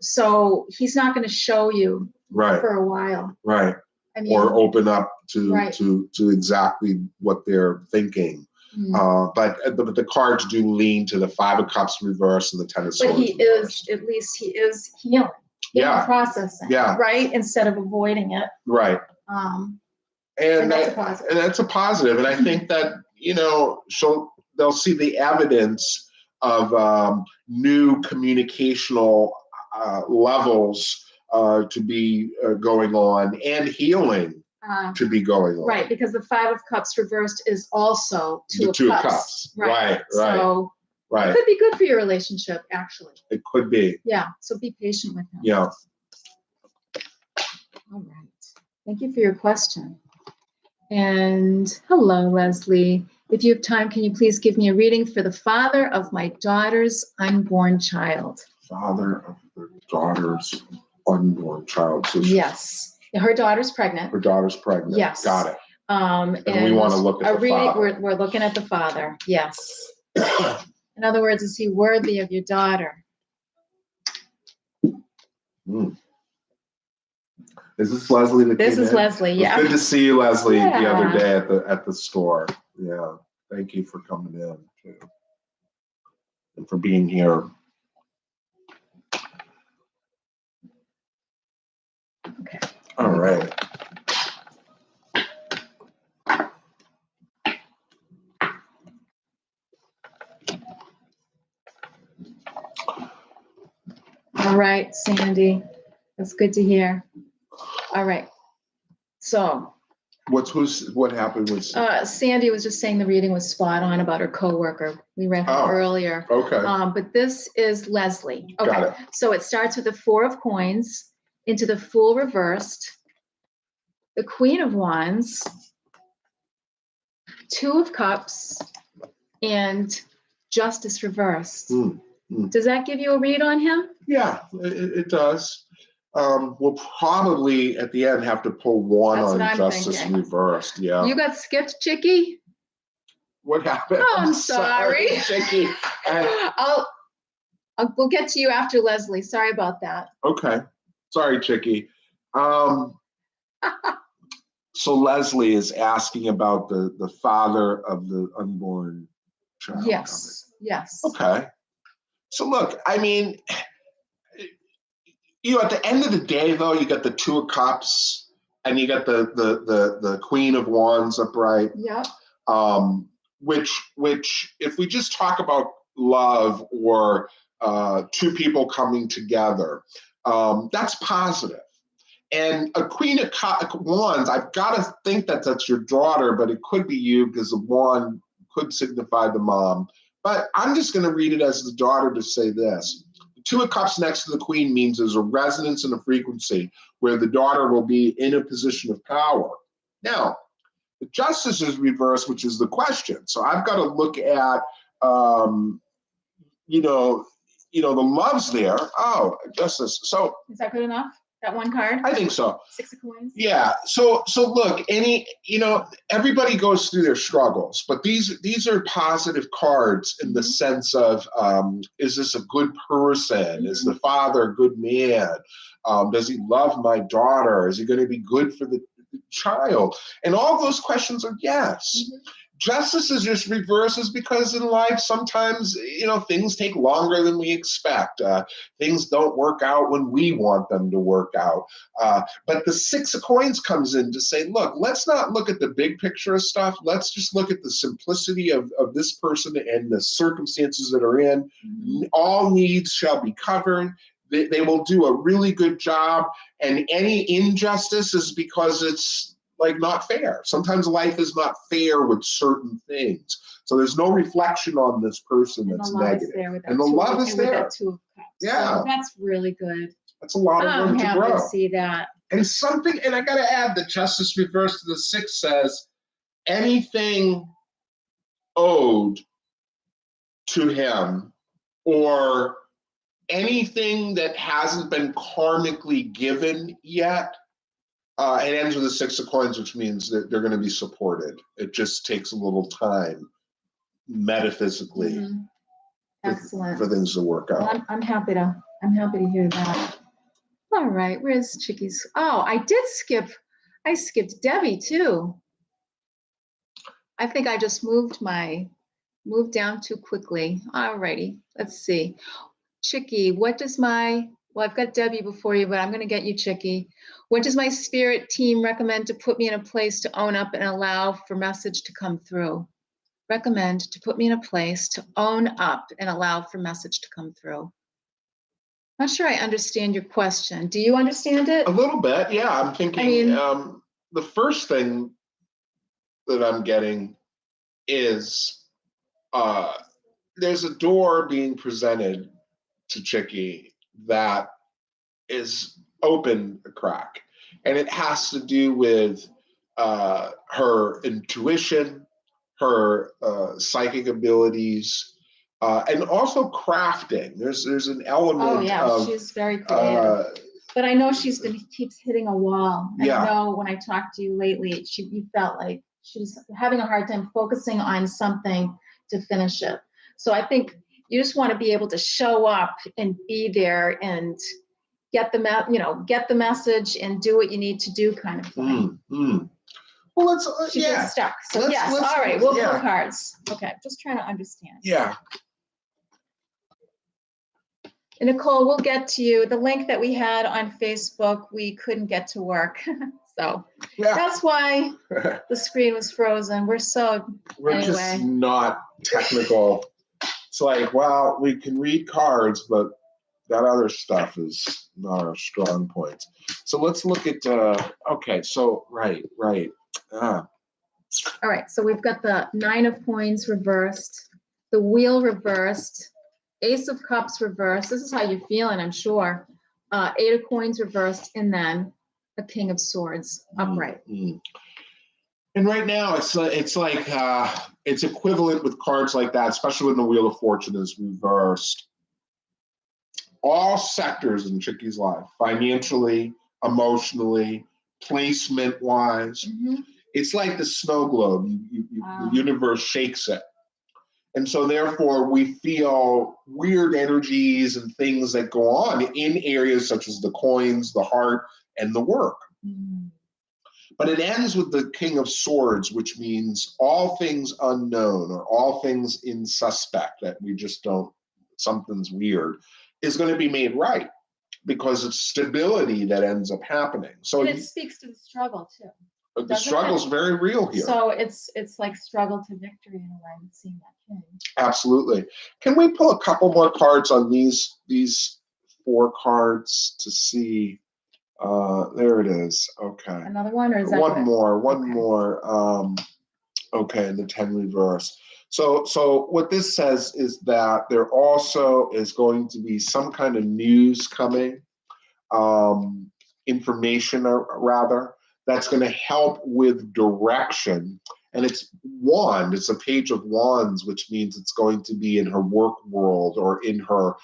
So he's not going to show you for a while. Right. I mean, or open up to exactly what they're thinking. But the cards do lean to the 5 of Cups reverse and the 10 of Swords. But he is healing. Processing. Yeah. Right? Instead of avoiding it. Right. And that's a positive. And that's a positive. And I think that, they'll see the evidence of new communicational levels to be going on and healing to be going on. Right, because the 5 of Cups reversed is also 2 of Cups. Right. So it could be good for your relationship, actually. It could be. Yeah, so be patient with him. Yeah. All right. Thank you for your question. And hello, Leslie. If you have time, can you please give me a reading for the father of my daughter's unborn child? Father of the daughter's unborn child. So yes. Her daughter's pregnant. Her daughter's pregnant. Yes. Got it. And we want to look at the father. We're looking at the father. Yes. In other words, is he worthy of your daughter? Is this Leslie that This came is in? Leslie, yeah. It was good to see you, Leslie, the other Yeah. day at the store. Yeah. Thank you for coming in too. And for being here. Okay. All right. All right, Sandy. That's good to hear. All right. So What happened with Sandy was just saying the reading was spot on about her coworker. We read her earlier. Okay. But this is Leslie. Okay. Got it. So it starts with the 4 of coins into the Fool reversed, the Queen of Wands, 2 of Cups, and Justice reversed. Does that give you a read on him? Yeah, it does. We'll probably at the end have to pull one on Justice thinking. reversed. Yeah. You got skipped, Chicky? What happened? Oh, I'm sorry. Chicky. We'll get to you after Leslie. Sorry about that. Okay. Sorry, Chicky. So Leslie is asking about the father of the unborn child. Yes. Yes. Okay. So look, I mean, at the end of the day, though, you got the 2 of Cups and you got the Queen of Wands upright. Yeah. Which, if we just talk about love or 2 people coming together, that's positive. And a Queen of Wands, I've got to think that that's your daughter, but it could be you because the wand could signify the mom. But I'm just going to read it as the daughter to say this. 2 of Cups next to the Queen means there's a resonance and a frequency where the daughter will be in a position of power. Now, the Justice is reversed, which is the question. So I've got to look at, the love's there. Oh, Justice. So is that good enough? That one card? I think so. 6 of coins. Yeah. So look, everybody goes through their struggles, but these are positive cards in the sense of, is this a good person? Is the father a good man? Does he love my daughter? Is he going to be good for the child? And all those questions are yes. Justice is just reverses because in life sometimes things take longer than we expect. Things don't work out when we want them to work out. But the 6 of coins comes in to say, look, let's not look at the big picture of stuff. Let's just look at the simplicity of this person and the circumstances that are in. All needs shall be covered. They will do a really good job. And any injustice is because it's not fair. Sometimes life is not fair with certain things. So there's no reflection on this person that's negative. And the love is there. With that 2 of Cups. Yeah. So that's really good. That's a lot of room to grow. I'm happy to see that. And I got to add the Justice reversed to the 6 says, anything owed to him or anything that hasn't been karmically given yet, it ends with the 6 of coins, which means that they're going to be supported. It just takes a little time, metaphysically, Excellent, for things to work out. Well, I'm happy to hear that. All right, where's Chicky's? Oh, I skipped Debbie too. I think I just moved down too quickly. All righty, let's see. Chicky, well, I've got Debbie before you, but I'm going to get you, Chicky. What does my spirit team recommend to put me in a place to own up and allow for message to come through? Recommend to put me in a place to own up and allow for message to come through. Not sure I understand your question. Do you understand it? A little bit, yeah. I'm thinking the first thing that I'm getting is there's a door being presented to Chicky that is open a crack. And it has to do with her intuition, her psychic abilities, and also crafting. There's an element of she's very creative. But I know keeps hitting a wall. Yeah. I know when I talked to you lately, you felt like she's having a hard time focusing on something to finish it. So I think you just want to be able to show up and be there and get the message and do what you need to do kind of thing. Well, let's, She gets stuck. So let's, yes, let's, all right, we'll yeah. pull cards. Okay, just trying to understand. Yeah. And Nicole, we'll get to you. The link that we had on Facebook, we couldn't get to work. So that's why the screen was frozen. We're just not technical. It's like, well, we can read cards, but that other stuff is not our strong point. So let's look at, okay, so, right. All right, so we've got the 9 of coins reversed, the wheel reversed, Ace of Cups reversed. This is how you're feeling, I'm sure. 8 of coins reversed, and then a King of Swords upright. And right now, it's like it's equivalent with cards like that, especially when the Wheel of Fortune is reversed. All sectors in Chicky's life, financially, emotionally, placement-wise, it's like the snow globe. The universe shakes it. And so therefore, we feel weird energies and things that go on in areas such as the coins, the heart, and the work. But it ends with the King of Swords, which means all things unknown or all things in suspect that we just don't, something's weird, is going to be made right because it's stability that ends up happening. So but it speaks to the struggle too. The struggle's very real here. So it's like struggle to victory in a way, seeing that king. Absolutely. Can we pull a couple more cards on these 4 cards to see? There it is. Okay. Another one, or is that one more? Okay, and the 10 reverse. So what this says is that there also is going to be some kind of news coming, information rather, that's going to help with direction. And it's a page of wands, which means it's going to be in her work world or in her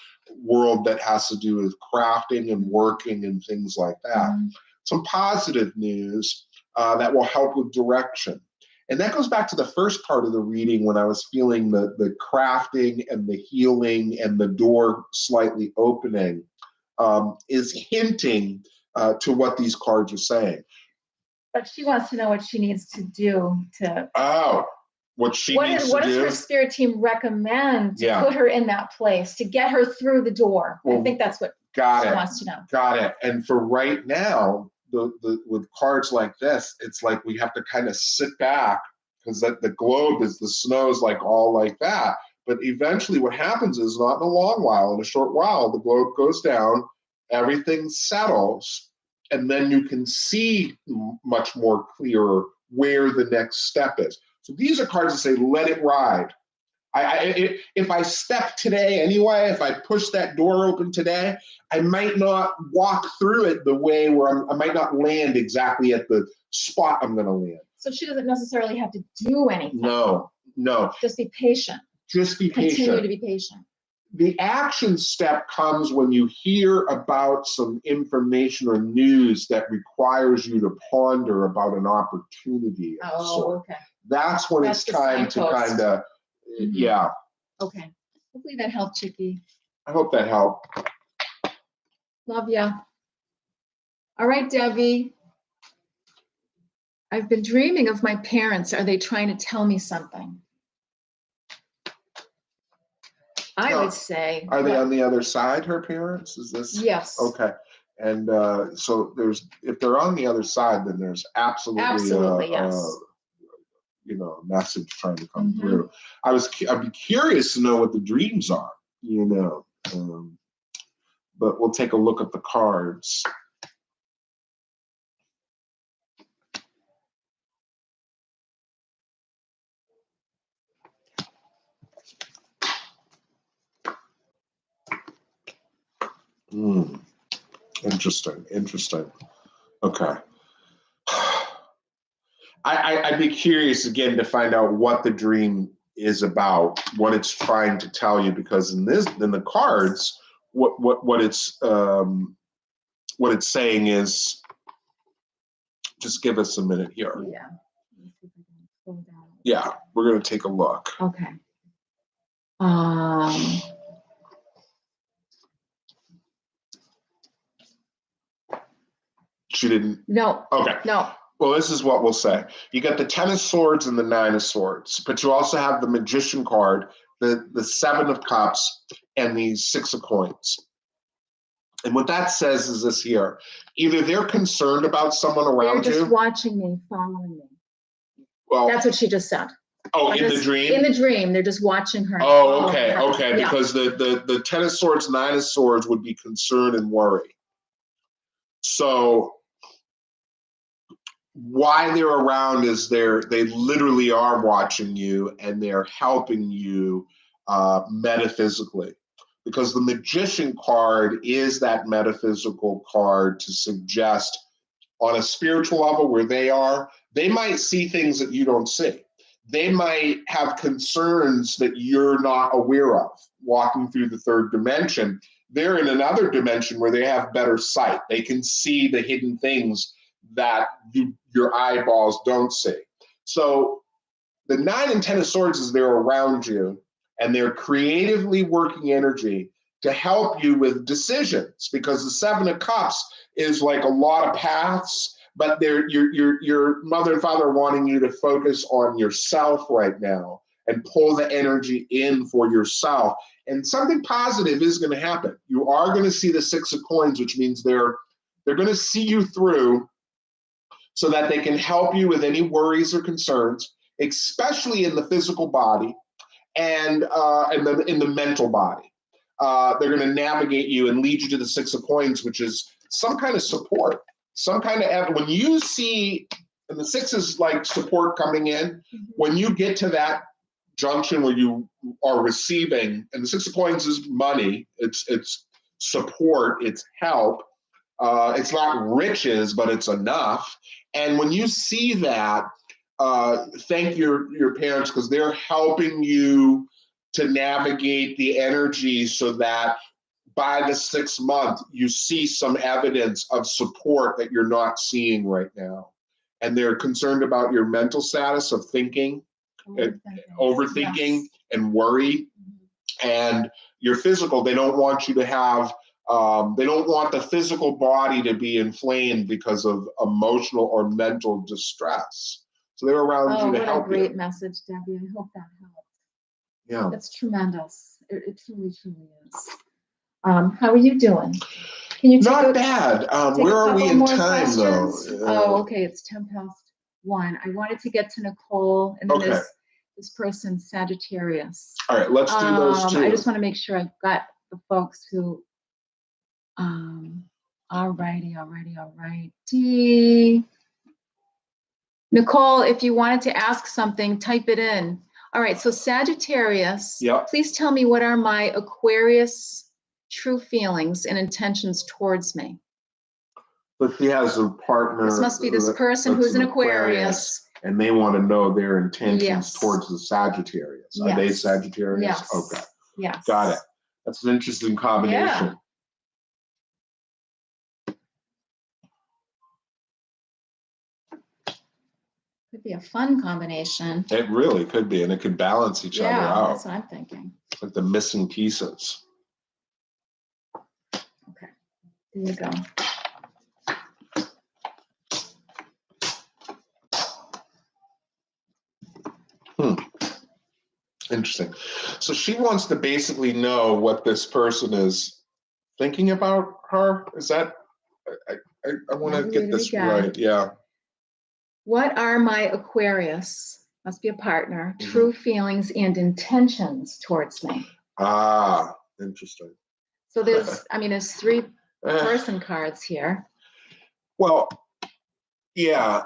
world that has to do with crafting and working and things like that. Some positive news that will help with direction. And that goes back to the first part of the reading when I was feeling the crafting and the healing and the door slightly opening, is hinting to what these cards are saying. But she wants to know what she needs to do to. What does her spirit team recommend to put her in that place, to get her through the door? I think that's what she wants to know. Got it. And for right now, with cards like this, it's like we have to kind of sit back because the globe is, the snow's like all like that. But eventually what happens is, not in a long while, in a short while, the globe goes down, everything settles, and then you can see much more clearer where the next step is. So these are cards that say, let it ride. If I step today anyway, if I push that door open today, I might not walk through it the way where I might not land exactly at the spot I'm going to land. So she doesn't necessarily have to do anything. No. Just be patient. Continue to be patient. The action step comes when you hear about some information or news that requires you to ponder about an opportunity. Okay. That's when it's time to kind of, Okay. Hopefully that helped, Chicky. I hope that helped. Love ya. All right, Debbie. I've been dreaming of my parents. Are they trying to tell me something? I would say. Are they on the other side, her parents? Is this? Yes. Okay. And so if they're on the other side, then there's absolutely yes. A message trying to come through. I'd be curious to know what the dreams are, but we'll take a look at the cards. Interesting. Okay. I'd be curious again to find out what the dream is about, what it's trying to tell you, because in the cards, what it's saying is, just give us a minute here. Yeah, we're going to take a look. Okay. She didn't? No. Okay. No. Well, this is what we'll say. You got the 10 of Swords and the 9 of Swords, but you also have the Magician card, the 7 of Cups, and the 6 of Coins. And what that says is this here. Either they're concerned about someone around you. They're just watching me, following me. Well, that's what she just said. Oh, in the dream? In the dream, they're just watching her. Oh, okay, okay. Yeah. Because the 10 of Swords, 9 of Swords would be concern and worry. So why they're around is they literally are watching you and they're helping you metaphysically. Because the Magician card is that metaphysical card to suggest on a spiritual level where they might see things that you don't see. They might have concerns that you're not aware of walking through the third dimension. They're in another dimension where they have better sight. They can see the hidden things that your eyeballs don't see. So the 9 and 10 of Swords is they're around you and they're creatively working energy to help you with decisions, because the 7 of Cups is like a lot of paths, but your mother and father are wanting you to focus on yourself right now and pull the energy in for yourself. And something positive is going to happen. You are going to see the 6 of Coins, which means they're going to see you through so that they can help you with any worries or concerns, especially in the physical body and in the mental body. They're going to navigate you and lead you to the 6 of Coins, which is some kind of support, some kind of, when you see, and the 6 is like support coming in, when you get to that junction where you are receiving, and the 6 of Coins is money, it's support, it's help, it's not riches, but it's enough. And when you see that, thank your parents, because they're helping you to navigate the energy so that by the 6th month, you see some evidence of support that you're not seeing right now. And they're concerned about your mental status of thinking, overthinking, yes, and worry. And your physical, they don't want you to have, they don't want the physical body to be inflamed because of emotional or mental distress. So they're around you to help you. Oh, what a great message, Debbie. I hope that helps. Yeah. That's tremendous. It truly, truly is. How are you doing? Can you Not bad. Where are we in time, questions? Though? Oh, okay. It's 1:10. I wanted to get to Nicole, and then this person, Sagittarius. All right, let's do those two. I just want to make sure I've got the folks who. Alrighty. Nicole, if you wanted to ask something, type it in. All right, so Sagittarius, yep. Please tell me, what are my Aquarius true feelings and intentions towards me? But she has a partner. This must be this person who's an Aquarius. And they want to know their intentions towards the Sagittarius. Yes. Are they Sagittarius? Yes. Okay. Yes. Got it. That's an interesting combination. Yeah. Could be a fun combination. It really could be, and it could balance each other out. That's what I'm thinking. It's like the missing pieces. Okay, there you go. Interesting. So she wants to basically know what this person is thinking about her. Is that? I want to get this right. Yeah. What are my Aquarius, must be a partner, true feelings and intentions towards me? Ah, interesting. So there's 3 person cards here. Well, yeah.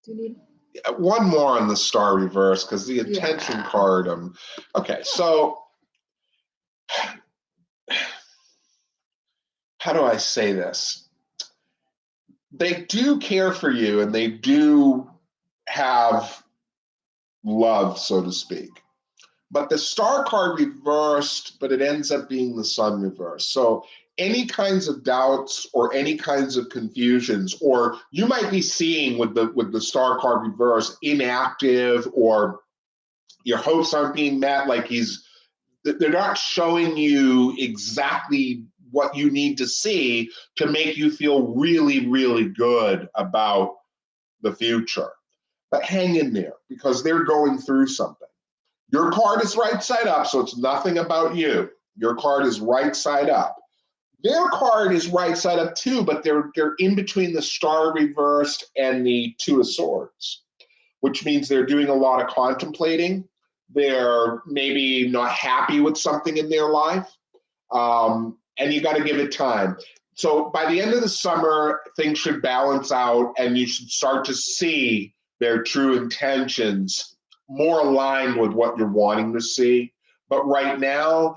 Do you need one more on the star reverse, because the intention card, okay, so how do I say this? They do care for you and they do have love, so to speak. But the star card reversed, but it ends up being the sun reversed. So any kinds of doubts or any kinds of confusions, or you might be seeing with the star card reversed, inactive, or your hopes aren't being met, like they're not showing you exactly what you need to see to make you feel really, really good about the future. But hang in there, because they're going through something. Your card is right side up, so it's nothing about you. Your card is right side up. Their card is right side up too, but they're in between the Star reversed and the Two of Swords, which means they're doing a lot of contemplating. They're maybe not happy with something in their life, and you got to give it time. So by the end of the summer, things should balance out, and you should start to see their true intentions more aligned with what you're wanting to see. But right now,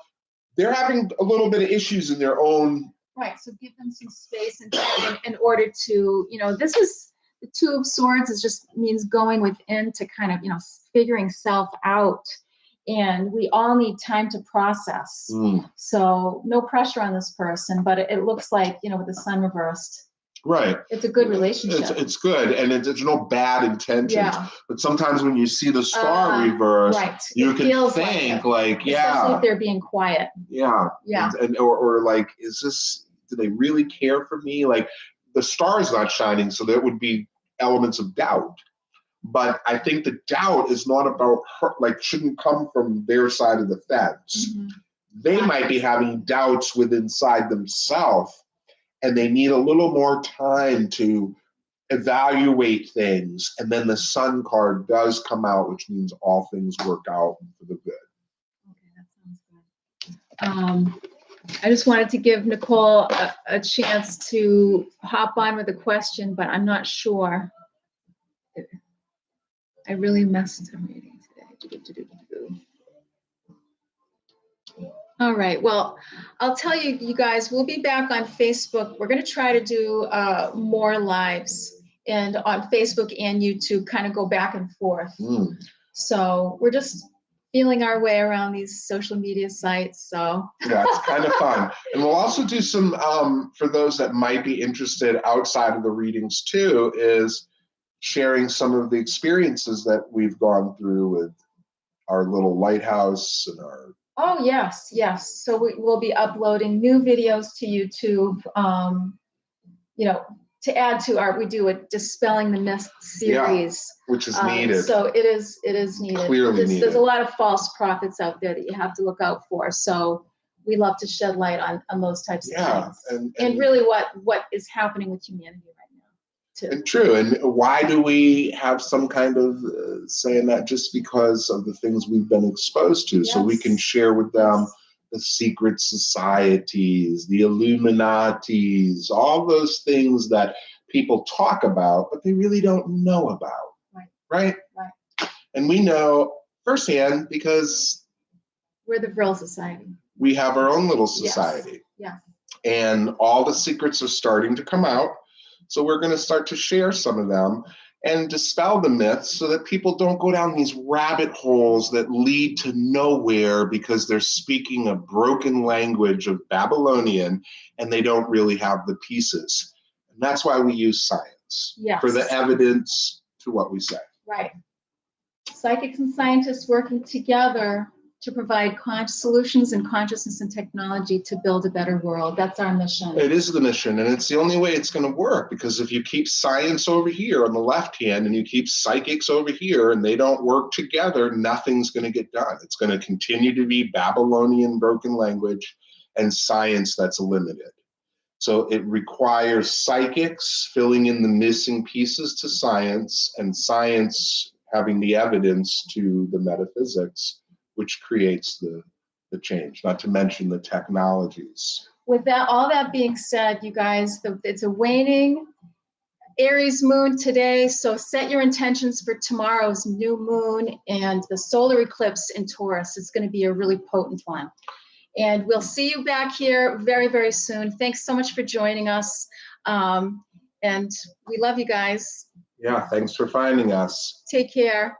they're having a little bit of issues in their own. Right, so give them some space and time in order to, this is the Two of Swords is just means going within to kind of, figuring self out. And we all need time to process. So no pressure on this person, but it looks like, with the Sun reversed. Right. It's a good relationship. It's good, and it's no bad intentions. Yeah. But sometimes when you see the Star reverse, right. you can think especially if they're being quiet. Yeah. Yeah. Or like, do they really care for me? Like, the Star is not shining, so there would be elements of doubt. But I think the doubt is not about her, like, shouldn't come from their side of the fence. Mm-hmm. They might be having doubts inside themselves, and they need a little more time to evaluate things. And then the Sun card does come out, which means all things work out for the good. Okay, that sounds good. I just wanted to give Nicole a chance to hop on with a question, but I'm not sure. I really messed up reading today. All right, well, I'll tell you, you guys, we'll be back on Facebook. We're going to try to do more lives, and on Facebook and YouTube, kind of go back and forth. So we're just feeling our way around these social media sites. So yeah, it's kind of fun. And we'll also do some, for those that might be interested outside of the readings too, is sharing some of the experiences that we've gone through with our little lighthouse and our. Oh, yes. So we'll be uploading new videos to YouTube, to add to we do a Dispelling the Myth series. Yeah, which is needed. So it is needed. Clearly needed. There's a lot of false prophets out there that you have to look out for. So we love to shed light on those types of things. And really what is happening with humanity right now, too. And true. And why do we have some kind of saying that? Just because of the things we've been exposed to. Yes. So we can share with them the secret societies, the Illuminatis, all those things that people talk about, but they really don't know about. Right? And we know firsthand because we're the Vril Society. We have our own little society. Yes. And all the secrets are starting to come out. So we're going to start to share some of them and dispel the myths so that people don't go down these rabbit holes that lead to nowhere because they're speaking a broken language of Babylonian and they don't really have the pieces. And that's why we use science for the evidence to what we say. Right. Psychics and scientists working together to provide solutions and consciousness and technology to build a better world. That's our mission. It is the mission, and it's the only way it's going to work, because if you keep science over here on the left hand and you keep psychics over here and they don't work together, nothing's going to get done. It's going to continue to be Babylonian broken language and science that's limited. So it requires psychics filling in the missing pieces to science, and science having the evidence to the metaphysics, which creates the change, not to mention the technologies. With all that being said, you guys, it's a waning Aries moon today, so set your intentions for tomorrow's new moon and the solar eclipse in Taurus. It's going to be a really potent one. And we'll see you back here very, very soon. Thanks so much for joining us. And we love you guys. Yeah, thanks for finding us. Take care.